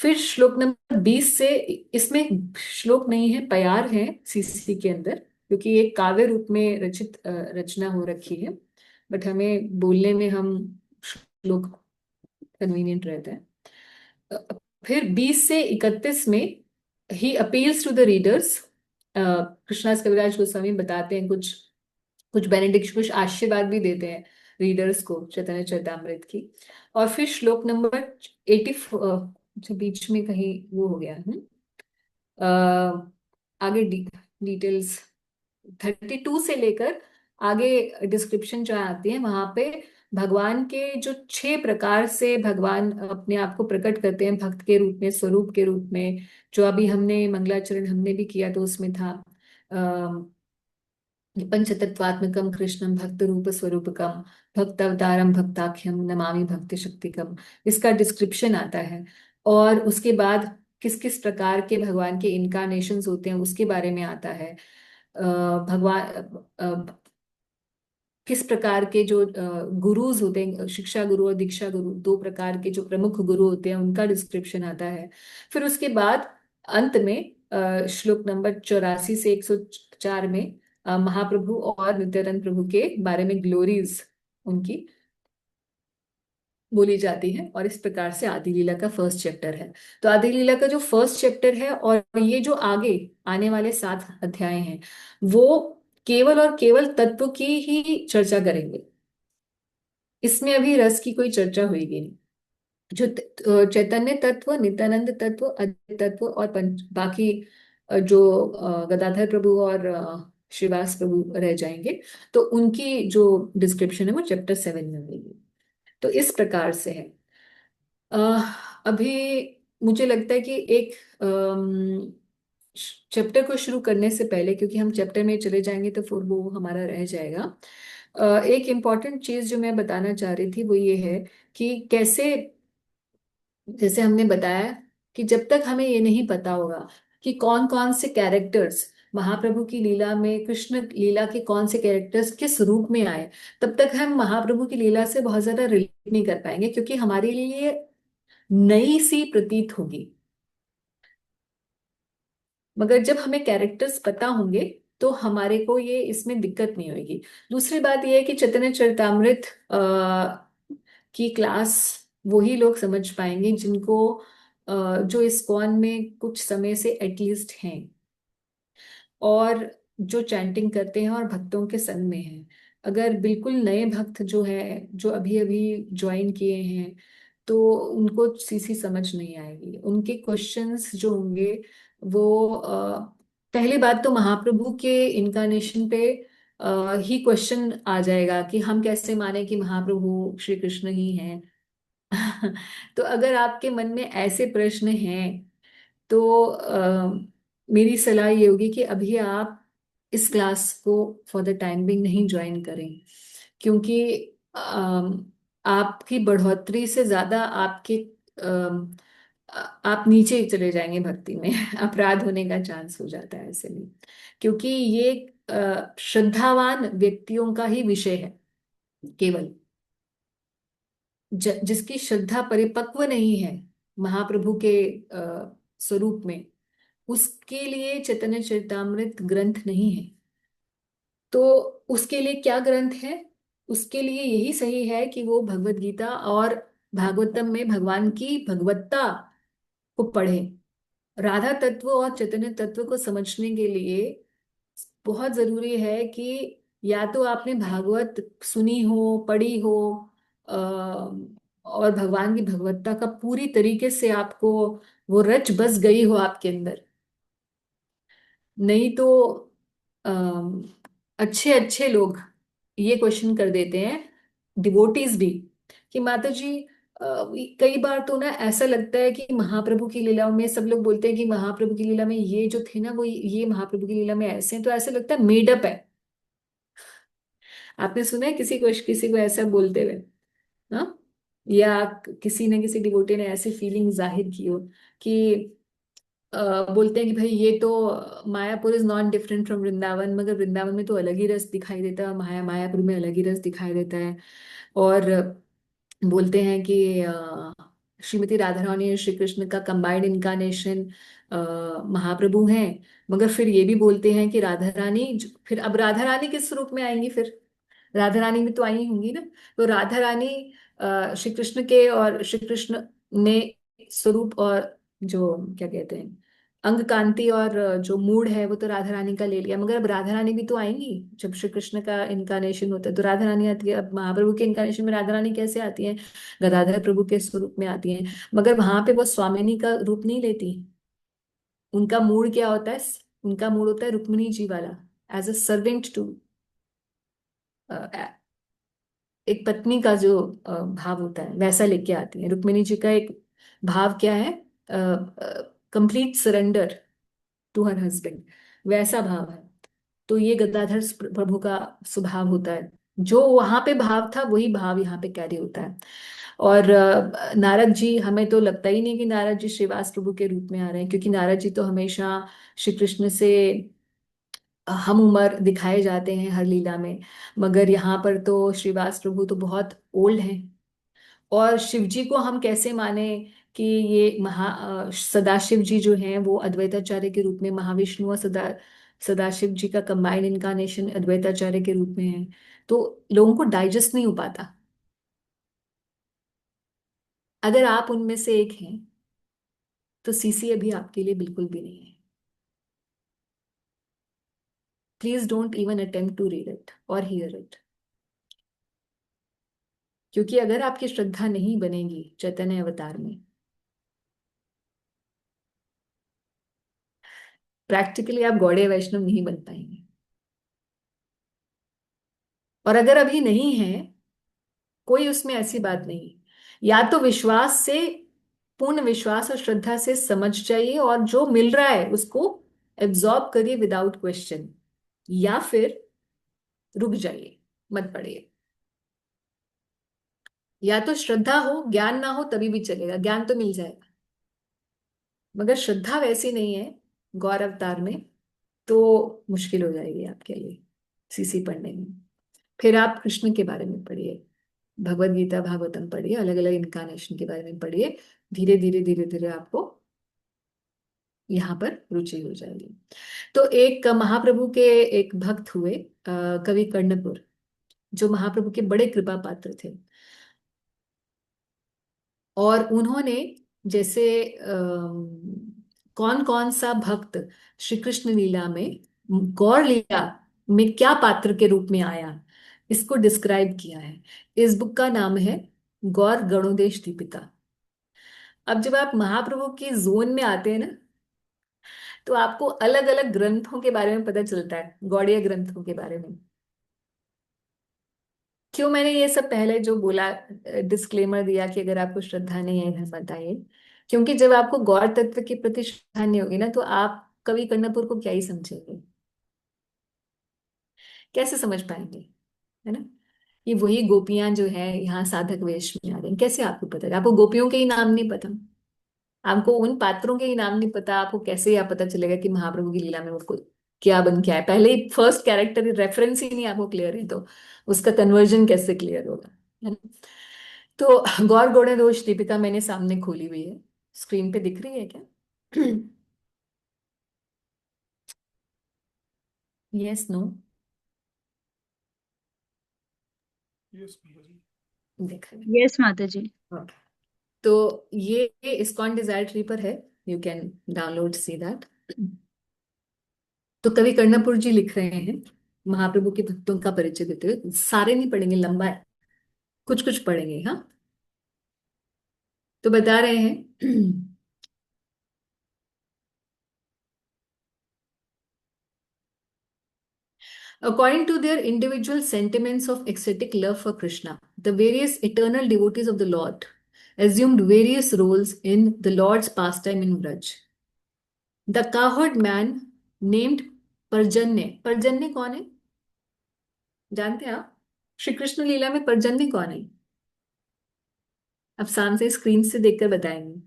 [SPEAKER 1] फिर श्लोक नंबर 20 से, इसमें श्लोक नहीं है, प्यार है सीसी के अंदर, क्योंकि एक काव्य रूप में रचित रचना हो रखी है, बट हमें बोलने में हम श्लोक कन्वीनियंट रहता है। फिर 20 से 31 में ही appeals to the readers, Krishnadas Kaviraj Goswami बताते हैं कुछ कुछ बेनेडिक्ट, कुछ आशीर्वाद भी देते हैं रीडर्स को चैतन्य चरितामृत की। और फिर श्लोक नंबर 80, अच्छा बीच में कहीं वो हो गया है, आगे डिटेल्स 32 से लेकर आगे डिस्क्रिप्शन जो आती है, वहां पे भगवान के जो 6 प्रकार से भगवान अपने आप को प्रकट करते हैं भक्त के रूप में, स्वरूप के रूप में, जो अभी हमने मंगलाचरण हमने भी किया तो उसमें था पंचतत्वात्मकम कृष्णम भक्त रूप स्वरूपकम भक्त अवतारम भक्ताख्यम नमामि भक्ति शक्तिकम, इसका डिस्क्रिप्शन आता है। और उसके बाद किस किस प्रकार के भगवान के इनकारनेशंस होते हैं उसके बारे में आता है। भगवान किस प्रकार के जो गुरुज होते हैं, शिक्षा गुरु और दीक्षा गुरु, 2 प्रकार के जो प्रमुख गुरु होते हैं उनका डिस्क्रिप्शन आता है। फिर उसके बाद अंत में श्लोक नंबर 84 से 104 में महाप्रभु और नित्यानंद प्रभु के बारे में ग्लोरीज उनकी बोली जाती है। और इस प्रकार से आदि लीला का फर्स्ट चैप्टर है। तो आदि लीला का जो फर्स्ट चैप्टर है और ये जो आगे आने वाले 7 अध्याय हैं वो केवल और केवल तत्व की ही चर्चा करेंगे, इसमें अभी रस की कोई चर्चा होगी नहीं। जो चैतन्य तत्व, नित्यानंद तत्व, अद्वैत तत्व और पंच बाकी जो गदाधर प्रभु और श्रीवास प्रभु रह जाएंगे, तो उनकी जो डिस्क्रिप्शन है वो चैप्टर 7 में होगी। तो इस प्रकार से है। अभी मुझे लगता है कि एक चैप्टर को शुरू करने से पहले, क्योंकि हम चैप्टर में चले जाएंगे तो फिर वो हमारा रह जाएगा, एक इम्पॉर्टेंट चीज जो मैं बताना चाह रही थी वो ये है कि कैसे, जैसे हमने बताया कि जब तक हमें ये नहीं पता होगा कि कौन कौन से कैरेक्टर्स महाप्रभु की लीला में, कृष्ण लीला के कौन से कैरेक्टर्स किस रूप में आए, तब तक हम महाप्रभु की लीला से बहुत ज्यादा रिलेट नहीं कर पाएंगे, क्योंकि हमारे लिए नई सी प्रतीत होगी। मगर जब हमें कैरेक्टर्स पता होंगे तो हमारे को ये इसमें दिक्कत नहीं होगी। दूसरी बात ये है कि चैतन्य चरितामृत की क्लास वही लोग समझ पाएंगे जिनको जो इस्कॉन में कुछ समय से एटलीस्ट हैं और जो चैंटिंग करते हैं और भक्तों के संग में हैं। अगर बिल्कुल नए भक्त जो है, जो अभी अभी ज्वाइन किए हैं, तो उनको सीसी समझ नहीं आएगी। उनके क्वेश्चंस जो होंगे वो पहली बात तो महाप्रभु के इनकारनेशन पे ही क्वेश्चन आ जाएगा कि हम कैसे माने कि महाप्रभु श्री कृष्ण ही हैं। तो अगर आपके मन में ऐसे प्रश्न हैं तो मेरी सलाह ये होगी कि अभी आप इस क्लास को फॉर द टाइम बिंग नहीं ज्वाइन करें, क्योंकि आपकी बढ़ोतरी से ज्यादा आपके आप नीचे ही चले जाएंगे भक्ति में। अपराध होने का चांस हो जाता है ऐसे में, क्योंकि ये श्रद्धावान व्यक्तियों का ही विषय है केवल। जिसकी श्रद्धा परिपक्व नहीं है महाप्रभु के स्वरूप में, उसके लिए चैतन्य चरितामृत ग्रंथ नहीं है। तो उसके लिए क्या ग्रंथ है? उसके लिए यही सही है कि वो भगवत गीता और भागवतम में भगवान की भगवत्ता को पढ़े। राधा तत्व और चैतन्य तत्व को समझने के लिए बहुत जरूरी है कि या तो आपने भागवत सुनी हो, पढ़ी हो, और भगवान की भगवत्ता का पूरी तरीके से आपको वो रच बस गई हो आपके अंदर। नहीं तो अच्छे अच्छे लोग ये क्वेश्चन कर देते हैं, डिवोटीज भी, कि माता जी कई बार तो ना ऐसा लगता है कि महाप्रभु की लीलाओं में, सब लोग बोलते हैं कि महाप्रभु की लीला में ये जो थे ना, वो ये महाप्रभु की लीला में ऐसे हैं, तो ऐसा लगता है मेडअप है। आपने सुना है किसी को ऐसा बोलते हुए? हाँ, या किसी ने, किसी डिवोटी ने ऐसी फीलिंग जाहिर की हो कि बोलते हैं कि भाई ये तो Mayapur is not different from Vrindavan, मगर वृंदावन में तो अलग ही रस दिखाई देता है, मायापुर में अलग ही रस दिखाई देता है। और बोलते हैं कि श्रीमती राधा रानी और श्री कृष्ण का कंबाइंड इनकारनेशन महाप्रभु हैं। मगर फिर ये भी बोलते हैं कि राधा रानी, फिर अब राधा रानी किस रूप में आएंगी फिर? राधा रानी भी तो आई होंगी ना। तो राधा रानी श्री कृष्ण के, और श्री कृष्ण ने स्वरूप और जो क्या कहते हैं अंग कांति और जो मूड है वो तो राधा रानी का ले लिया, मगर अब राधा रानी भी तो आएंगी। जब श्री कृष्ण का इनकारनेशन होता है तो राधा रानी आती है। अब महाप्रभु के इनकारनेशन में राधा रानी कैसे आती है? गदाधर प्रभु के स्वरूप में आती हैं। मगर वहां पे वो स्वामिनी का रूप नहीं लेती। उनका मूड क्या होता है? उनका मूड होता है रुक्मिणी जी वाला, एज अ सर्वेंट टू, एक पत्नी का जो भाव होता है वैसा लेके आती है। रुक्मिणी जी का एक भाव क्या है? Complete surrender to her husband, वैसा भाव है। तो ये गद्दाधर प्रभु का स्वभाव होता है। जो वहां पे भाव था वही भाव यहाँ पे कैरी होता है। और नारद जी, हमें तो लगता ही नहीं कि नारद जी श्रीवास प्रभु के रूप में आ रहे हैं, क्योंकि नारद जी तो हमेशा श्री कृष्ण से हम उम्र दिखाए जाते हैं हर लीला में। मगर यहाँ पर तो श्रीवास प्रभु तो बहुत ओल्ड हैं। और शिव जी को हम कैसे माने कि ये सदाशिव जी जो हैं वो अद्वैताचार्य के रूप में, महाविष्णु और सदाशिव जी का कंबाइंड इनकारनेशन अद्वैताचार्य के रूप में है। तो लोगों को डाइजेस्ट नहीं हो पाता। अगर आप उनमें से एक हैं तो सीसी अभी आपके लिए बिल्कुल भी नहीं है। Please don't even attempt to read it और हियर इट। क्योंकि अगर आपकी श्रद्धा नहीं बनेगी चैतन्य अवतार में, प्रैक्टिकली आप गौड़ीय वैष्णव नहीं बन पाएंगे। और अगर अभी नहीं है, कोई उसमें ऐसी बात नहीं। या तो विश्वास से, पूर्ण विश्वास और श्रद्धा से समझ जाइए और जो मिल रहा है उसको एब्जॉर्ब करिए विदाउट क्वेश्चन, या फिर रुक जाइए, मत पढ़िए। या तो श्रद्धा हो, ज्ञान ना हो तभी भी चलेगा, ज्ञान तो मिल जाएगा। मगर श्रद्धा वैसी नहीं है गौर अवतार में, तो मुश्किल हो जाएगी आपके लिए सीसी पढ़ने में। फिर आप कृष्ण के बारे में पढ़िए, भगवत गीता भागवतम पढ़िए, अलग अलग इनकारनेशन के बारे में पढ़िए। धीरे धीरे धीरे धीरे आपको यहाँ पर रुचि हो जाएगी। तो एक महाप्रभु के एक भक्त हुए, कवि कर्णपुर, जो महाप्रभु के बड़े कृपा पात्र थे। और उन्होंने जैसे कौन कौन सा भक्त श्री कृष्ण लीला में, गौर लीला में क्या पात्र के रूप में आया, इसको डिस्क्राइब किया है। इस बुक का नाम है गौर गणोदेश दीपिका। अब जब आप महाप्रभु की जोन में आते हैं ना, तो आपको अलग अलग ग्रंथों के बारे में पता चलता है, गौड़ीय ग्रंथों के बारे में। क्यों मैंने ये सब पहले जो बोला, डिस्क्लेमर दिया कि अगर आपको श्रद्धा नहीं है इधर बताइए, क्योंकि जब आपको गौर तत्व के प्रति श्रद्धा नहीं होगी ना, तो आप कवि कर्णपुर को क्या ही समझेंगे, कैसे समझ पाएंगे? है ना? ये वही गोपियां जो है यहाँ साधक वेश में आ रही हैं, कैसे आपको पता है? आपको गोपियों के ही नाम नहीं पता, आपको उन पात्रों के ही नाम नहीं पता, आपको कैसे आप पता चलेगा कि महाप्रभु की लीला में उसको क्या बन क्या है? पहले ही फर्स्ट कैरेक्टर रेफरेंस ही नहीं आपको क्लियर है, तो उसका कन्वर्जन कैसे क्लियर होगा? है ना? तो गौर गौड़े दोष दीपिका मैंने सामने खोली हुई है, स्क्रीन पे दिख रही है क्या? Yes, no?
[SPEAKER 3] यस माताजी।
[SPEAKER 1] दिख रही है।
[SPEAKER 2] यस माता जी।
[SPEAKER 1] Okay. तो ये इस्कॉन डिजायर ट्री पर है, you can download see that. तो कवि कर्णपुर जी लिख रहे हैं महाप्रभु के भक्तों का परिचय देते हुए, सारे नहीं पढ़ेंगे, लंबा है, कुछ कुछ पढ़ेंगे। हाँ, तो बता रहे हैं according to their individual sentiments of ecstatic love for Krishna, the various eternal devotees of the Lord assumed various roles in the Lord's pastime in Vraj. The cowherd man named Parjanya. Parजन्य कौन है जानते हैं आप? श्री कृष्ण लीला में परजन्य कौन है? अब सामने से स्क्रीन से देखकर बताएंगे।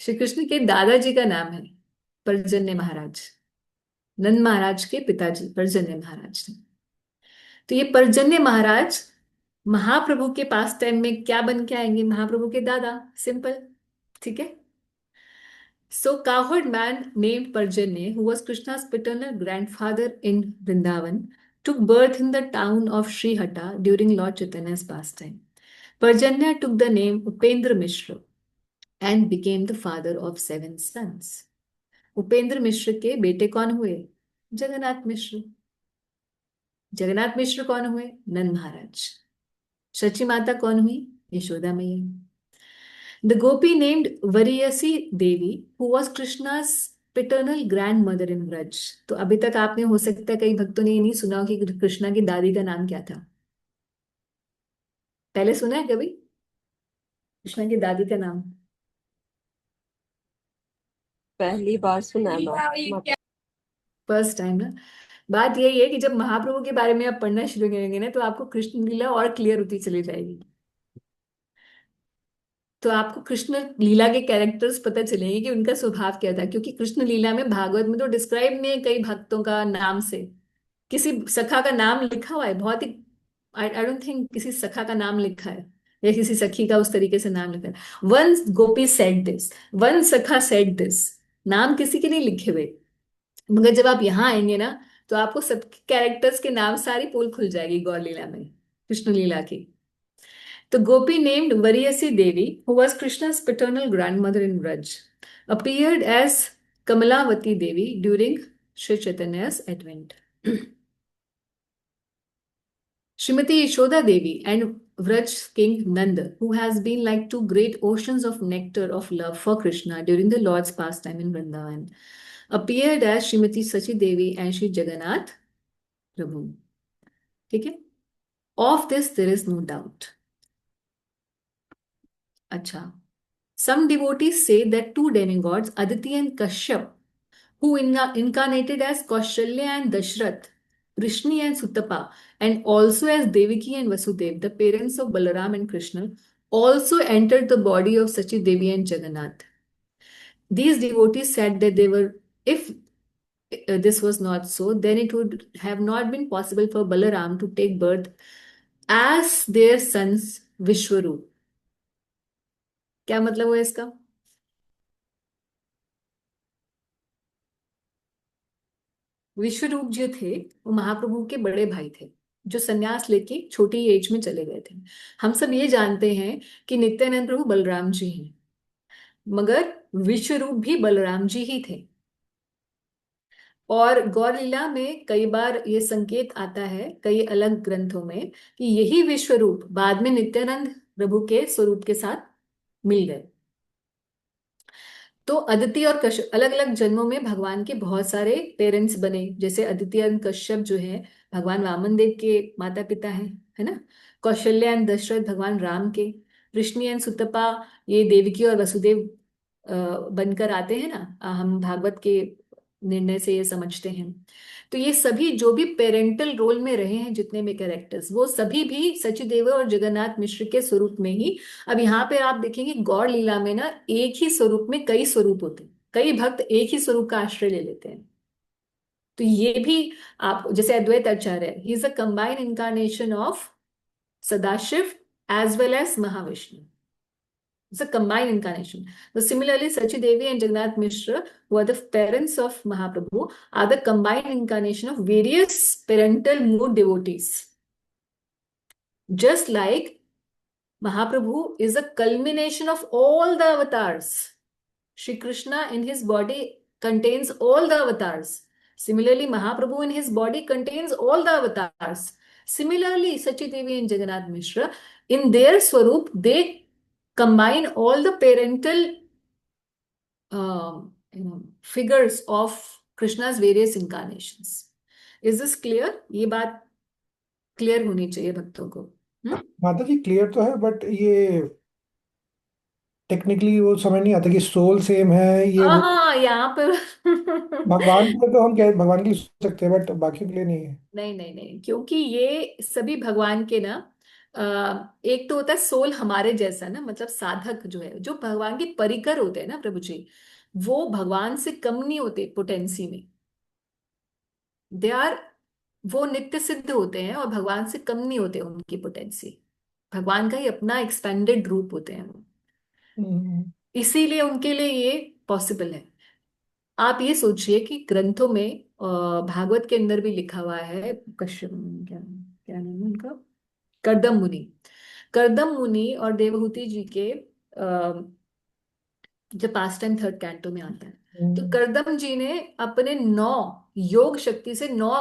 [SPEAKER 1] श्री कृष्ण के दादाजी का नाम है परजन्य महाराज, नंद महाराज के पिताजी परजन्य महाराज ने। तो ये परजन्य महाराज महाप्रभु के पास टाइम में क्या बन के आएंगे? महाप्रभु के दादा, सिंपल, ठीक है। So cowherd man named Parjanya, who was Krishna's paternal grandfather in Vrindavan, took birth in the town of Srihata during Lord Chaitanya's pastime. Parjanya took the name Upendra Mishra and became the father of 7 sons. Upendra मिश्र के बेटे कौन हुए? जगन्नाथ मिश्र। जगन्नाथ मिश्र कौन हुए? नंद महाराज। सची माता कौन हुई? यशोदा मैया। The gopi named Variyasi Devi, who was Krishna's paternal grandmother in Vraj. तो अभी तक आपने, हो सकता है कई भक्तों ने ये नहीं सुना हो कि कृष्णा की दादी का नाम क्या था। पहले सुना है कभी कृष्णा की दादी का नाम?
[SPEAKER 7] पहली बार सुना है मैम।
[SPEAKER 1] फर्स्ट टाइम ना। बात यही है कि जब महाप्रभु के बारे में आप पढ़ना शुरू करेंगे ना, तो आपको कृष्ण लीला और क्लियर होती चली जाएगी। तो आपको कृष्ण लीला के कैरेक्टर्स पता चलेंगे कि उनका स्वभाव क्या था, क्योंकि कृष्ण लीला में भागवत में तो डिस्क्राइब नहीं है कई भक्तों का नाम से। किसी सखा का नाम लिखा हुआ है, बहुत ही, आई डोंट थिंक किसी सखा का नाम लिखा है या किसी सखी का उस तरीके से नाम लिखा है। One Gopi said this, one सखा सेड दिस, नाम किसी के नहीं लिखे हुए। मगर जब आप यहाँ आएंगे ना, तो आपको सब कैरेक्टर्स के नाम, सारी पोल खुल जाएगी गौर लीला में, कृष्ण लीला की। The gopi named Variyasi Devi, who was Krishna's paternal grandmother in Vraj, appeared as Kamalavati Devi during Sri Chaitanya's advent. Srimati Yashoda Devi and Vraj King Nanda, who has been like two great oceans of nectar of love for Krishna during the Lord's pastime in Vrindavan, appeared as Srimati Sachi Devi and Sri Jagannath Prabhu. ठीक है? Of this there is no doubt. अच्छा, some devotees say that two demigods, Aditi and Kashyap, who incarnated as Kaushalya and Dashrath, Vrishni and Sutapa, and also as Devaki and Vasudev, the parents of Balaram and Krishna, also entered the body of Sachi Devi and Jagannath. These devotees said that if this was not so, then it would have not been possible for Balaram to take birth as their sons Vishwarup. क्या मतलब हुआ इसका? विश्वरूप जो थे वो महाप्रभु के बड़े भाई थे, जो सन्यास लेके छोटी एज में चले गए थे। हम सब ये जानते हैं कि नित्यानंद प्रभु बलराम जी हैं, मगर विश्वरूप भी बलराम जी ही थे। और गौर लीला में कई बार ये संकेत आता है कई अलग ग्रंथों में कि यही विश्वरूप बाद में नित्यानंद प्रभु के स्वरूप के साथ मिल गए। तो अदिति और कश्यप अलग अलग जन्मों में भगवान के बहुत सारे पेरेंट्स बने। जैसे अदिति और कश्यप जो है भगवान वामन देव के माता पिता हैं, है ना। कौशल्या एंड दशरथ भगवान राम के, वृष्णि एंड सुतपा ये देवकी और वसुदेव बनकर आते हैं ना, हम भागवत के निर्णय से ये समझते हैं। तो ये सभी जो भी पेरेंटल रोल में रहे हैं, जितने भी कैरेक्टर्स, वो सभी भी सचिदेव और जगन्नाथ मिश्र के स्वरूप में ही। अब यहाँ पे आप देखेंगे गौड़ लीला में ना, एक ही स्वरूप में कई स्वरूप होते हैं, कई भक्त एक ही स्वरूप का आश्रय ले लेते हैं। तो ये भी आप, जैसे Advaita Acharya, he is a combined incarnation of Sadashiv as well as Mahavishnu. It's a combined incarnation. So similarly, Sachi Devi and Jagannath Mishra, who are the parents of Mahaprabhu, are the combined incarnation of various parental mood devotees. Just like Mahaprabhu is a culmination of all the avatars. Shri Krishna in his body contains all the avatars. Similarly, Mahaprabhu in his body contains all the avatars. Similarly, Sachi Devi and Jagannath Mishra, in their swarup, they combine all the parental figures of Krishna's various incarnations. Is this clear? ये बात clear होनी चाहिए भक्तों को। हम्म?
[SPEAKER 3] माता जी clear तो है, but ये टेक्निकली वो समझ नहीं आता कि सोल सेम है ये वो।
[SPEAKER 1] हाँ, यहाँ पर
[SPEAKER 3] भगवान के लिए तो हम कह भगवान के लिए सोच सकते हैं, बट बाकी के लिए नहीं है।
[SPEAKER 1] नहीं नहीं नहीं, क्योंकि ये सभी भगवान के ना, एक तो होता है सोल हमारे जैसा ना, मतलब साधक जो है, जो भगवान के परिकर होते हैं ना प्रभु जी, वो भगवान से कम नहीं होते पोटेंसी में। दे आर, वो नित्य सिद्ध होते हैं और भगवान से कम नहीं होते उनकी पोटेंसी। भगवान का ही अपना एक्सपेंडेड रूप होते हैं वो,
[SPEAKER 3] हम्म,
[SPEAKER 1] इसीलिए उनके लिए ये पॉसिबल है। आप ये सोचिए कि ग्रंथों में, भागवत के अंदर भी लिखा हुआ है, कश्यप, क्या क्या नाम है उनका, कर्दम मुनि। कर्दम मुनि और देवहूति जी के जब पास्ट टाइम थर्ड कैंटो में आता है, तो
[SPEAKER 3] हम्म,
[SPEAKER 1] कर्दम जी ने अपने 9 योग शक्ति से 9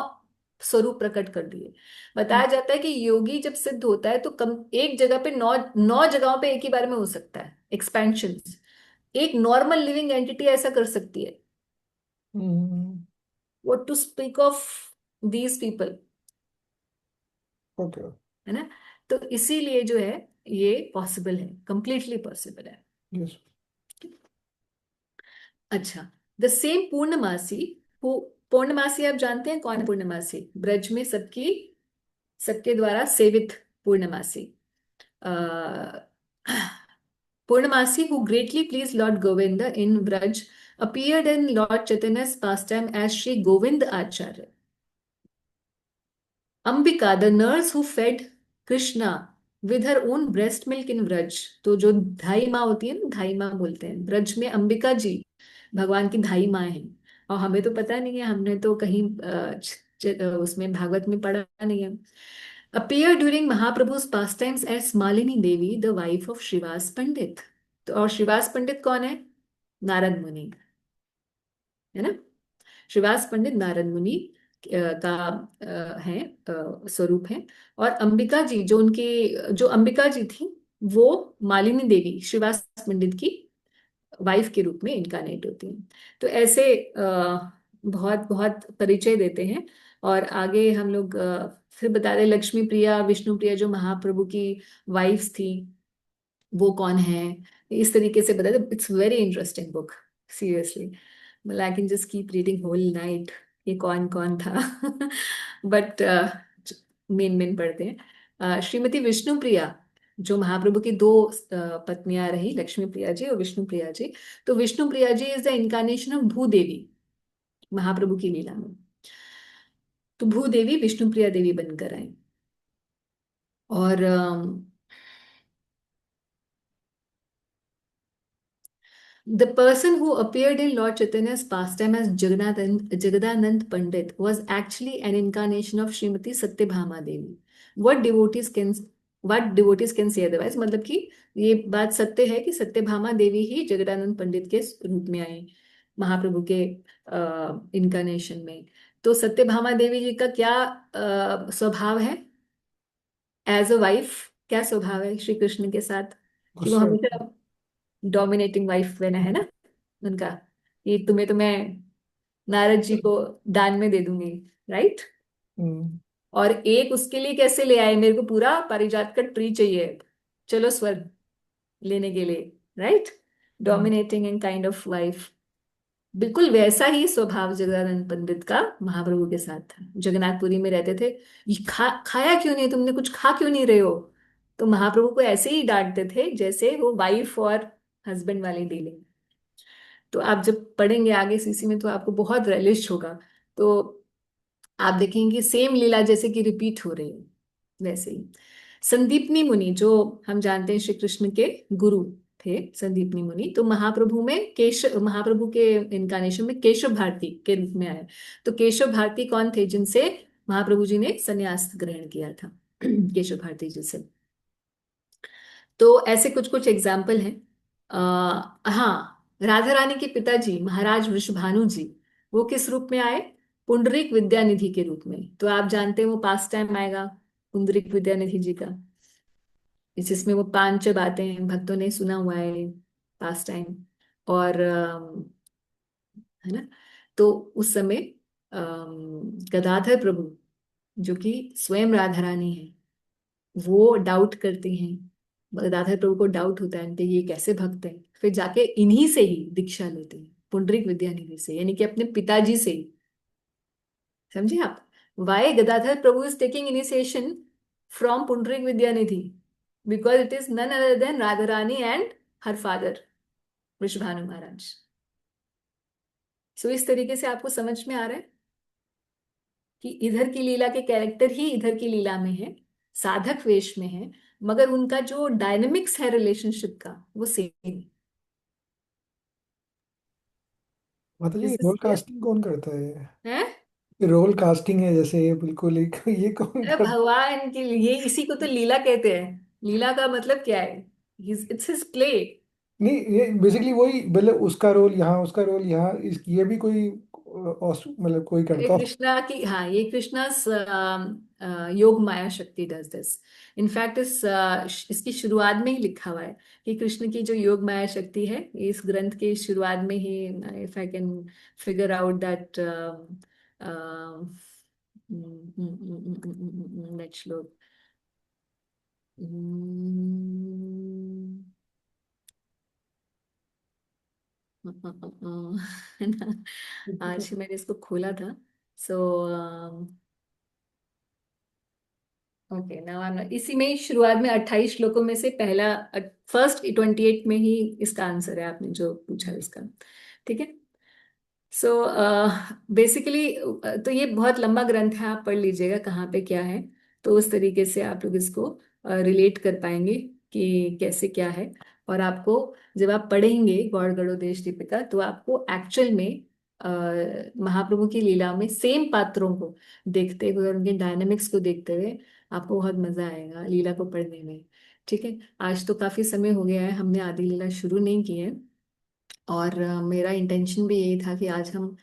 [SPEAKER 1] स्वरूप प्रकट कर दिए। बताया जाता है कि योगी जब सिद्ध होता है तो कम एक जगह पे 9 जगहों पे एक ही बार में हो सकता है एक्सपेंशन। एक नॉर्मल लिविंग एंटिटी ऐसा कर सकती है,
[SPEAKER 3] hmm,
[SPEAKER 1] what to speak of these people,
[SPEAKER 3] okay.
[SPEAKER 1] है ना। तो इसीलिए जो है ये पॉसिबल है, कंप्लीटली पॉसिबल है।
[SPEAKER 3] यस।
[SPEAKER 1] अच्छा, द सेम पूर्णमासी, पूर्णमासी आप जानते हैं कौन है पूर्णमासी? ब्रज में सबकी, सबके द्वारा सेवित पूर्णमासी। पूर्णमासी who greatly pleased Lord Govinda in Braj appeared in Lord Chaitanya's pastime as Sri Govind Acharya. Ambika the nurse who fed Krishna with her own breast milk in Braj. तो जो धाई माँ होती है ना, धाई माँ बोलते हैं ब्रज में, अंबिका जी भगवान की धाई माँ है। और हमें तो पता नहीं है, हमने तो कहीं उसमें भागवत में पढ़ा नहीं है। Appear during Mahaprabhu's pastimes as Malini Devi the wife of Shrivas Pandit. तो और श्रीवास पंडित कौन है? नारद मुनि, है ना। श्रीवास पंडित नारद मुनि का है, स्वरूप है। और अंबिका जी जो उनकी, जो अंबिका जी थी, वो मालिनी देवी श्रीवास पंडित की वाइफ के रूप में इनकारनेट होती हैं। तो ऐसे बहुत बहुत परिचय देते हैं। और आगे हम लोग फिर बता दें, लक्ष्मी प्रिया विष्णु प्रिया जो महाप्रभु की वाइफ्स थी, वो कौन है, इस तरीके से बता दे। It's very interesting book, seriously. मतलब I can just keep reading whole night, ये कौन कौन था बट मेन मेन पढ़ते हैं। श्रीमती विष्णु प्रिया जो महाप्रभु की 2 पत्नियां रही, लक्ष्मी प्रिया जी और विष्णु प्रिया जी। तो Vishnu Priya ji is the incarnation of Bhudevi Mahaprabhu की लीला में। तो भूदेवी विष्णु प्रिया देवी बनकर आई। और the person who appeared in Lord Chaitanya's pastime as Jagadanand Pandit was actually an incarnation of Srimati Satyabhama Devi. What devotees can what devotees can say otherwise? मतलब कि ये बात सत्य है कि सत्यभामा देवी ही जगदानंद पंडित के रूप में आई महाप्रभु के इनकारनेशन में। तो सत्यभामा देवी जी का क्या स्वभाव है एज अ वाइफ? क्या स्वभाव है श्री कृष्ण के साथ? कि वो
[SPEAKER 3] गुस्सा।
[SPEAKER 1] हमेशा डोमिनेटिंग वाइफ बना है ना उनका, ये तुम्हें तो मैं नारद जी को दान में दे दूंगी, राइट।
[SPEAKER 3] हम्म,
[SPEAKER 1] और एक उसके लिए कैसे ले आए, मेरे को पूरा पारिजात का ट्री चाहिए, चलो स्वर्ग लेने के लिए, right.
[SPEAKER 3] Hmm,
[SPEAKER 1] dominating and kind of wife. बिल्कुल वैसा ही स्वभाव जगदानंद पंडित का महाप्रभु के साथ था। जगन्नाथपुरी में रहते थे, ये खाया क्यों नहीं तुमने, कुछ खा क्यों नहीं रहे हो? तो महाप्रभु को ऐसे ही डांटते थे जैसे वो वाइफ और हस्बैंड वाली डीलिंग। तो आप जब पढ़ेंगे आगे सीसी में तो आपको बहुत रेलिश होगा। तो आप देखेंगे सेम लीला जैसे कि रिपीट हो रही है वैसे ही। संदीपनी मुनि जो हम जानते हैं श्री कृष्ण के गुरु थे, संदीपनी मुनि तो महाप्रभु में केशव, महाप्रभु के इनकारनेशन में केशव भारती के रूप में आए। तो केशव भारती कौन थे? जिनसे महाप्रभु जी ने संन्यास ग्रहण किया था केशव भारती जी से। तो ऐसे कुछ कुछ एग्जाम्पल हैं। हाँ, राधा रानी के पिताजी महाराज वृषभानु जी, वो किस रूप में आए? पुंडरीक विद्यानिधि के रूप में। तो आप जानते हैं वो पास टाइम आएगा पुंडरीक विद्यानिधि जी का, जिसमें वो 5 बातें हैं, भक्तों ने सुना हुआ है पास टाइम। और है ना। तो उस समय गदाधर प्रभु जो कि स्वयं राधा रानी है, वो डाउट करती हैं, गदाधर प्रभु को डाउट होता है इनके ये कैसे भक्त हैं, फिर जाके इन्हीं से ही दीक्षा लेते हैं, पुंडरीक विद्यानिधि से, यानी कि अपने पिताजी से ही। समझे आप? Why Gadadhar Prabhu is taking initiation from Pundarik Vidyanidhi? Because it is none other than Radha Rani and her father Vrishabhanu Maharaj. So इस तरीके से आपको समझ में आ रहा है कि इधर की लीला के कैरेक्टर ही इधर की लीला में है, साधक वेश में है, मगर उनका जो डायनेमिक्स है रिलेशनशिप का वो सेम
[SPEAKER 3] माता जी,
[SPEAKER 1] दिस इज
[SPEAKER 3] रोल कास्टिंग कौन करता है?
[SPEAKER 1] है।
[SPEAKER 3] रोल कास्टिंग है जैसे, ये बिल्कुल एक ये कौन
[SPEAKER 1] अरे
[SPEAKER 3] करता
[SPEAKER 1] भगवान के लिए, इसी को तो लीला कहते हैं। लीला का मतलब क्या है? It's his play.
[SPEAKER 3] नहीं, ये बेसिकली वही, मतलब उसका रोल यहाँ, उसका रोल यहाँ, ये भी कोई मतलब कोई
[SPEAKER 1] ये
[SPEAKER 3] करता हो?
[SPEAKER 1] कृष्णा की, हाँ, ये कृष्णा योग माया शक्ति डज दिस। इनफैक्ट इसकी शुरुआत में ही लिखा हुआ है कि कृष्ण की जो योग माया शक्ति है, इस ग्रंथ के शुरुआत में ही, if I can figure out that that shloka. आज ही मैंने इसको खोला था। सो ओके, नाउ इसी में ही शुरुआत में 28 श्लोकों में से पहला, फर्स्ट 28 में ही इसका आंसर है, आपने जो पूछा इसका। ठीक है। सो बेसिकली तो ये बहुत लंबा ग्रंथ है, आप पढ़ लीजिएगा कहाँ पे क्या है, तो उस तरीके से आप लोग इसको रिलेट कर पाएंगे कि कैसे क्या है। और आपको जब आप पढ़ेंगे गौड़ गणोदेश दीपिका, तो आपको एक्चुअल में महाप्रभु की लीला में सेम पात्रों को देखते हुए और उनके डायनेमिक्स को देखते हुए आपको बहुत मजा आएगा लीला को पढ़ने में। ठीक है। आज तो काफी समय हो गया है, हमने आदि लीला शुरू नहीं की है, और मेरा इंटेंशन भी यही था कि आज हम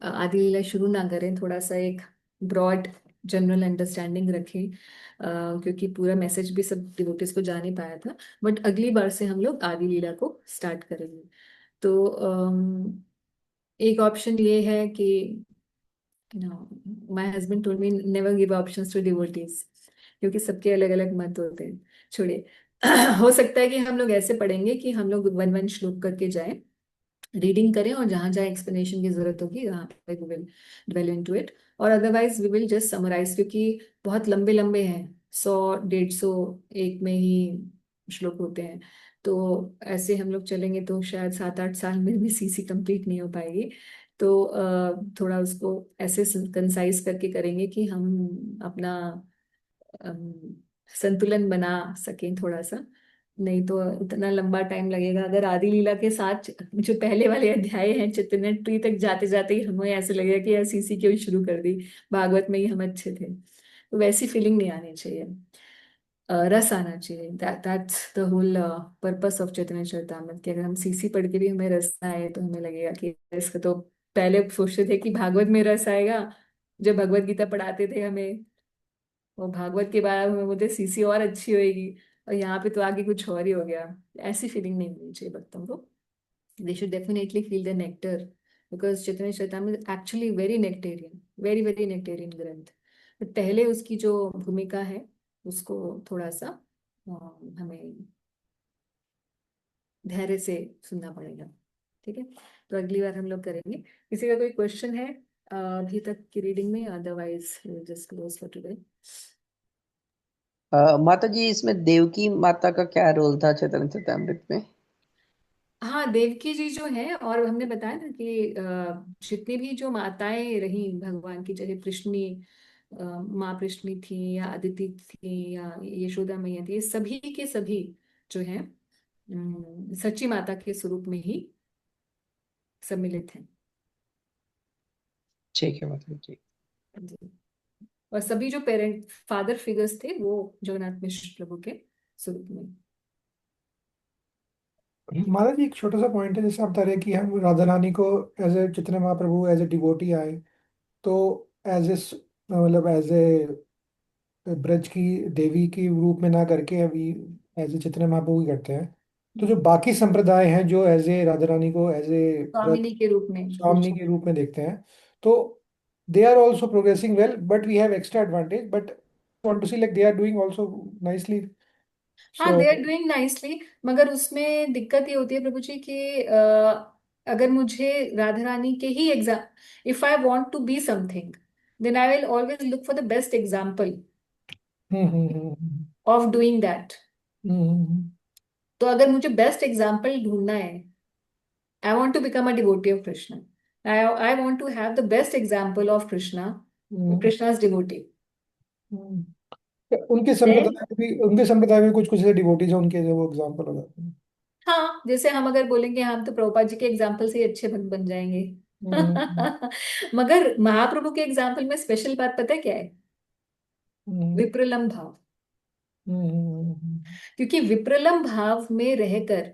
[SPEAKER 1] आदि लीला शुरू ना करें, थोड़ा सा एक ब्रॉड जनरल अंडरस्टैंडिंग रखें, क्योंकि पूरा मैसेज भी सब डिवोटीज को जा नहीं पाया था। बट अगली बार से हम लोग आदि लीला को स्टार्ट करेंगे। तो एक ऑप्शन ये है कि my husband told me never give options to devotees, क्योंकि सबके अलग अलग मत होते हैं। छोड़िए। हो सकता है कि हम लोग ऐसे पढ़ेंगे कि हम लोग वन वन श्लोक करके जाएं, रीडिंग करें, और जहां जहां एक्सप्लेनेशन की जरूरत होगी वहां पे we will dwell into it, और otherwise we will just summarise, क्योंकि बहुत लंबे लंबे हैं, 100 150 एक में ही श्लोक होते हैं। तो ऐसे हम लोग चलेंगे तो शायद 7 8 साल में भी सीसी कंप्लीट नहीं हो पाएगी। तो थोड़ा उसको ऐसे कंसाइज करके करेंगे कि हम अपना अम, संतुलन बना सकें थोड़ा सा। नहीं तो इतना लंबा टाइम लगेगा। अगर आदि लीला के साथ जो पहले वाले अध्याय हैं चित्तन ट्री तक जाते जाते ही हमें ऐसे लगेगा कि यार सीसी क्यों ही शुरू कर दी, भागवत में ही हम अच्छे थे, तो वैसी फीलिंग नहीं आनी चाहिए। रस आना चाहिए। That's the whole purpose of Chaitanya Charitamrita, कि अगर हम सीसी पढ़ के भी हमें रस ना आए तो हमें लगेगा कि इसका तो, पहले सोचते थे कि भागवत में रस आएगा, जब भगवत गीता पढ़ाते थे हमें, वो भागवत के बाद हमें बोलते सीसी और अच्छी होएगी, और यहाँ पे तो आगे कुछ और ही हो गया। ऐसी फीलिंग नहीं होनी चाहिए भक्तों को। They should definitely feel the nectar, because Chaitanya Charitamrita actually very nectarean, very very nectarean ग्रंथ। बट पहले उसकी जो भूमिका है उसको थोड़ा सा हमें धैर्य से सुनना पड़ेगा। ठीक है। तो अगली बार हम लोग करेंगे। किसी का कोई क्वेश्चन है अभी तक की रीडिंग में? Otherwise just close for today.
[SPEAKER 8] माता जी, इसमें देवकी माता का क्या रोल था चैतन्य चरितमृत में?
[SPEAKER 1] हाँ, देवकी जी जो है, और हमने बताया ना कि जितनी भी जो माताएं रही भगवान की, चाहे कृष्णी माँ कृष्णी थी, या अदिति थी, या यशोदा मैया थी, ये सभी के सभी जो है सच्ची माता के स्वरूप में ही सम्मिलित हैं।
[SPEAKER 8] ठीक है माता जी।
[SPEAKER 1] जी। और सभी जो पेरेंट फादर फिगर्स थे वो जगन्नाथ मिश्र प्रभु के स्वरूप में।
[SPEAKER 3] महाराज जी, एक छोटा सा पॉइंट है, जैसे आप बता रहे हैं कि हम राधा रानी को as a Chaitanya Mahaprabhu as a devotee आए, तो एज ए, मतलब एज ए ब्रज की देवी की रूप में ना करके अभी एज ए चैतन्य महाप्रभु ही करते हैं। तो जो बाकी संप्रदाय हैं जो एज ए राधा रानी को एज ए ब्रज
[SPEAKER 1] स्वामिनी के रूप में
[SPEAKER 3] स्वामिनी के रूप में देखते हैं, तो they are also progressing well, but we have extra advantage. But want to see like they are doing also nicely.
[SPEAKER 1] हाँ, they are
[SPEAKER 3] So
[SPEAKER 1] doing nicely, मगर उसमें दिक्कत ये होती है प्रभु जी कि अगर मुझे राधा रानी के ही exam, if I want to be something, then I will always look for the best example
[SPEAKER 3] hmm
[SPEAKER 1] of doing that.
[SPEAKER 3] Hmm
[SPEAKER 1] तो अगर मुझे बेस्ट एग्जाम्पल ढूंढना है, I want to become a devotee of Krishna, I want to have the best example of Krishna,
[SPEAKER 3] hmm
[SPEAKER 1] Krishna's devotee,
[SPEAKER 3] hmm. उनके
[SPEAKER 1] then
[SPEAKER 3] संप्रदाय में कुछ कुछ ऐसे डिवोटीज हैं उनके जो वो एग्जाम्पल हो जाते हैं।
[SPEAKER 1] हाँ, जैसे हम अगर बोलेंगे हम तो प्रभुपाद जी के एग्जाम्पल से ही अच्छे बन बन जाएंगे।
[SPEAKER 3] हम्म
[SPEAKER 1] मगर महाप्रभु के एग्जाम्पल में स्पेशल बात पता है क्या है?
[SPEAKER 3] हम्म
[SPEAKER 1] विप्रलम्भ भाव।
[SPEAKER 3] हम्म
[SPEAKER 1] क्योंकि विप्रलम्भ भाव में रहकर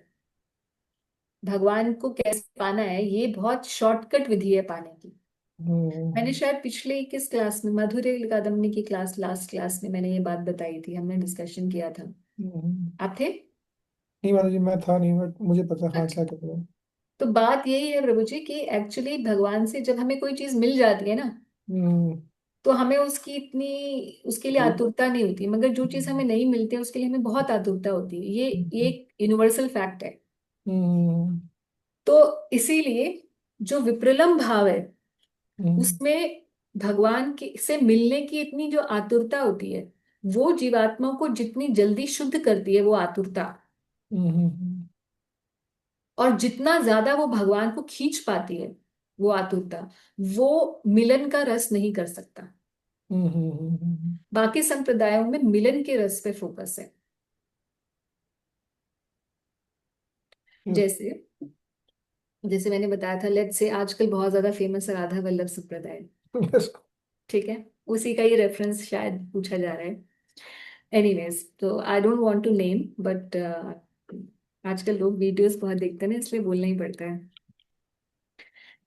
[SPEAKER 1] भगवान को कैसे पाना है, ये बहुत शॉर्टकट विधि है पाने की। मैंने शायद पिछले किस क्लास में, मधुरे कादम्बनी की क्लास, लास्ट क्लास में मैंने ये बात बताई थी, हमने डिस्कशन किया था। आप थे?
[SPEAKER 3] नहीं माता जी मैं था नहीं बट मुझे पता हाँ
[SPEAKER 1] अच्छा,
[SPEAKER 3] क्या कहते हैं।
[SPEAKER 1] तो बात यही है प्रभु जी कि एक्चुअली भगवान से जब हमें कोई चीज मिल जाती है ना,
[SPEAKER 3] हम्म
[SPEAKER 1] तो हमें उसकी इतनी, उसके लिए आतुरता नहीं होती, मगर जो चीज हमें नहीं मिलती है उसके लिए हमें बहुत आतुरता होती है। ये एक यूनिवर्सल फैक्ट है।
[SPEAKER 3] हम्म
[SPEAKER 1] तो इसीलिए जो विप्रलम्भ भाव है,
[SPEAKER 3] हम्म
[SPEAKER 1] उसमें भगवान के से मिलने की इतनी जो आतुरता होती है, वो जीवात्मा को जितनी जल्दी शुद्ध करती है वो आतुरता,
[SPEAKER 3] हम्म
[SPEAKER 1] और जितना ज्यादा वो भगवान को खींच पाती है वो आतुरता, वो मिलन का रस नहीं कर सकता। बाकी संप्रदायों में मिलन के रस पे फोकस है। जैसे जैसे मैंने बताया था, लेट्स से आजकल बहुत ज्यादा फेमस है राधा वल्लभ संप्रदाय, ठीक है? उसी का ही रेफरेंस शायद पूछा जा रहा है। एनीवेज, तो I don't want to name, but आजकल लोग वीडियोस बहुत देखते हैं ना, इसलिए बोलना ही पड़ता है।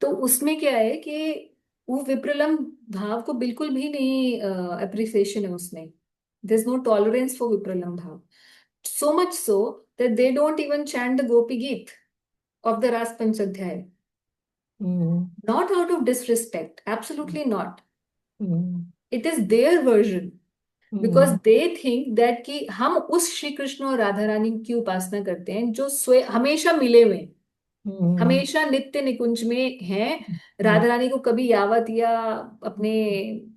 [SPEAKER 1] तो उसमें क्या है कि वो विप्रलम्भ भाव को बिल्कुल भी नहीं अप्रिसिएशन है उसमें। There is no tolerance for vipralambha bhava, so much so that they don't even chant the Gopi Geet of the Raas Panchadhyaya, not out of disrespect, absolutely not, it is their version, because they think that कि हम उस श्री कृष्ण और राधा रानी की उपासना करते हैं जो स्वयं हमेशा मिले हुए हैं, हमेशा नित्य निकुंज में हैं। राधा रानी को कभी यावत या अपने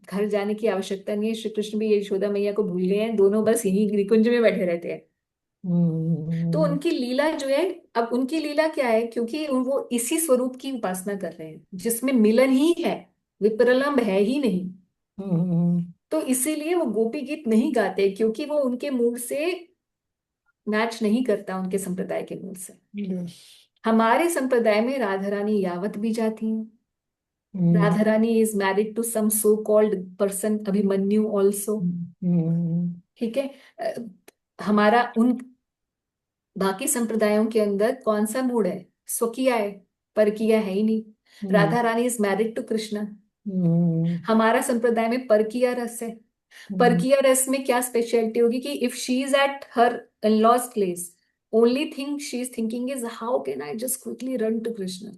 [SPEAKER 1] घर जाने की आवश्यकता नहीं है, श्री कृष्ण भी यशोदा मैया को भूल गए हैं, दोनों बस यही निकुंज में बैठे रहते हैं। तो उनकी लीला जो है, अब उनकी लीला क्या है, क्योंकि वो इसी स्वरूप की उपासना कर रहे हैं जिसमें मिलन ही है, विप्रलम्भ है ही नहीं। तो इसीलिए वो गोपी गीत नहीं गाते, क्योंकि वो उनके मूड से मैच नहीं करता, उनके संप्रदाय के मूड से। हमारे संप्रदाय में राधा रानी यावत भी जाती हैं, Radha Rani is married to some so called person, Abhimanyu also, ठीक है? हमारा उन बाकी संप्रदायों के अंदर कौन सा मूड है? स्वकीय है, परकीय है ही नहीं। Radha Rani is married to Krishna. हमारा संप्रदाय में परकीय रस है। परकीय रस में क्या स्पेशलिटी होगी कि if she is at her in laws place, only thing she is thinking is how can I just quickly run to Krishna.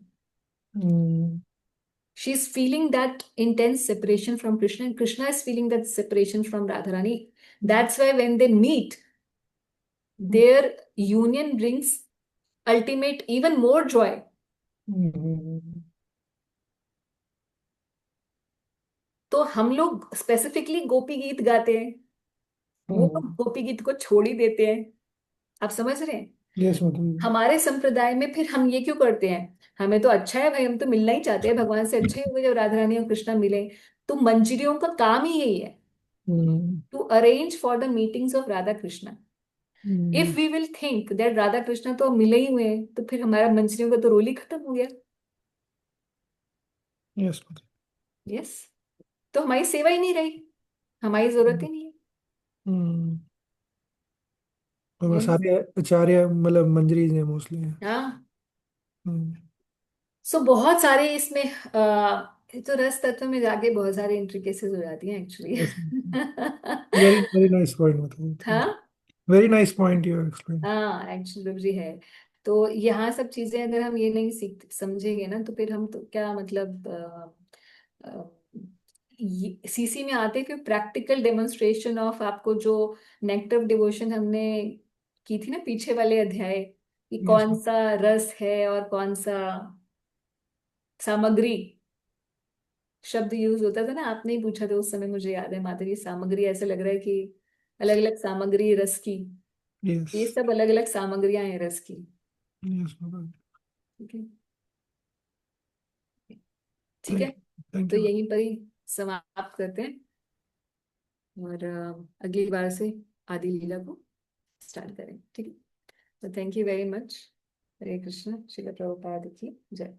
[SPEAKER 1] She is feeling that intense separation from Krishna, and Krishna is feeling that separation from Radharani. That's why when they meet, their union brings ultimate, even more joy. तो हम लोग specifically गोपी गीत गाते हैं, वो लोग गोपी गीत को छोड़ ही देते हैं। आप समझ रहे हैं?
[SPEAKER 3] यस मतलब
[SPEAKER 1] हमारे संप्रदाय में फिर हम ये क्यों करते हैं? हमें तो अच्छा है भाई, हम तो मिलना ही चाहते हैं भगवान से, अच्छा ही होगा जब राधा रानी और कृष्णा मिले। तो मंजरियों का काम ही यही है, to arrange for the meetings of Radha Krishna. If we will think that Radha Krishna तो मिले ही हुए हैं, तो फिर हमारा मंजरियों का तो रोल ही खत्म हो गया।
[SPEAKER 3] यस
[SPEAKER 1] यस, तो हमारी सेवा ही नहीं रही, हमारी जरूरत ही नहीं है।
[SPEAKER 3] और वो
[SPEAKER 1] You
[SPEAKER 3] सारे
[SPEAKER 1] understand?
[SPEAKER 3] आचार्य मतलब मंजरीज हैं मोस्टली।
[SPEAKER 1] हाँ, सो बहुत सारे इसमें ये तो रस तत्व में जाके बहुत सारे इंट्रिकेसीज हो जाती हैं actually.
[SPEAKER 3] Yes very very nice point मतलब थैंक यू
[SPEAKER 1] हाँ
[SPEAKER 3] very nice point you explain.
[SPEAKER 1] हाँ, एक्चुअली भी है। तो यहाँ सब चीजें अगर हम ये नहीं सीख समझेंगे ना, तो फिर हम तो क्या मतलब सीसी में आते कि प्रैक्टिकल डेमोन्स्ट्रेशन ऑफ आपको जो नेक्टर डिवोशन हमने की थी ना पीछे वाले अध्याय कि
[SPEAKER 3] Yes,
[SPEAKER 1] कौन
[SPEAKER 3] ma'am.
[SPEAKER 1] सा रस है और कौन सा सामग्री शब्द यूज होता था ना, आपने ही पूछा था उस समय, मुझे याद है माता जी, सामग्री ऐसे लग रहा है कि अलग अलग सामग्री रस की,
[SPEAKER 3] Yes.
[SPEAKER 1] ये सब अलग अलग सामग्रियां हैं रस की।
[SPEAKER 3] Yes, ma'am.
[SPEAKER 1] ठीक है, ठीक है,
[SPEAKER 3] Thank
[SPEAKER 1] तो
[SPEAKER 3] you.
[SPEAKER 1] यहीं पर ही समाप्त करते हैं और अगली बार से आदि लीला को स्टार्ट करें। ठीक है, तो थैंक यू वेरी मच। हरे कृष्ण, श्रील प्रभुपाद की जय।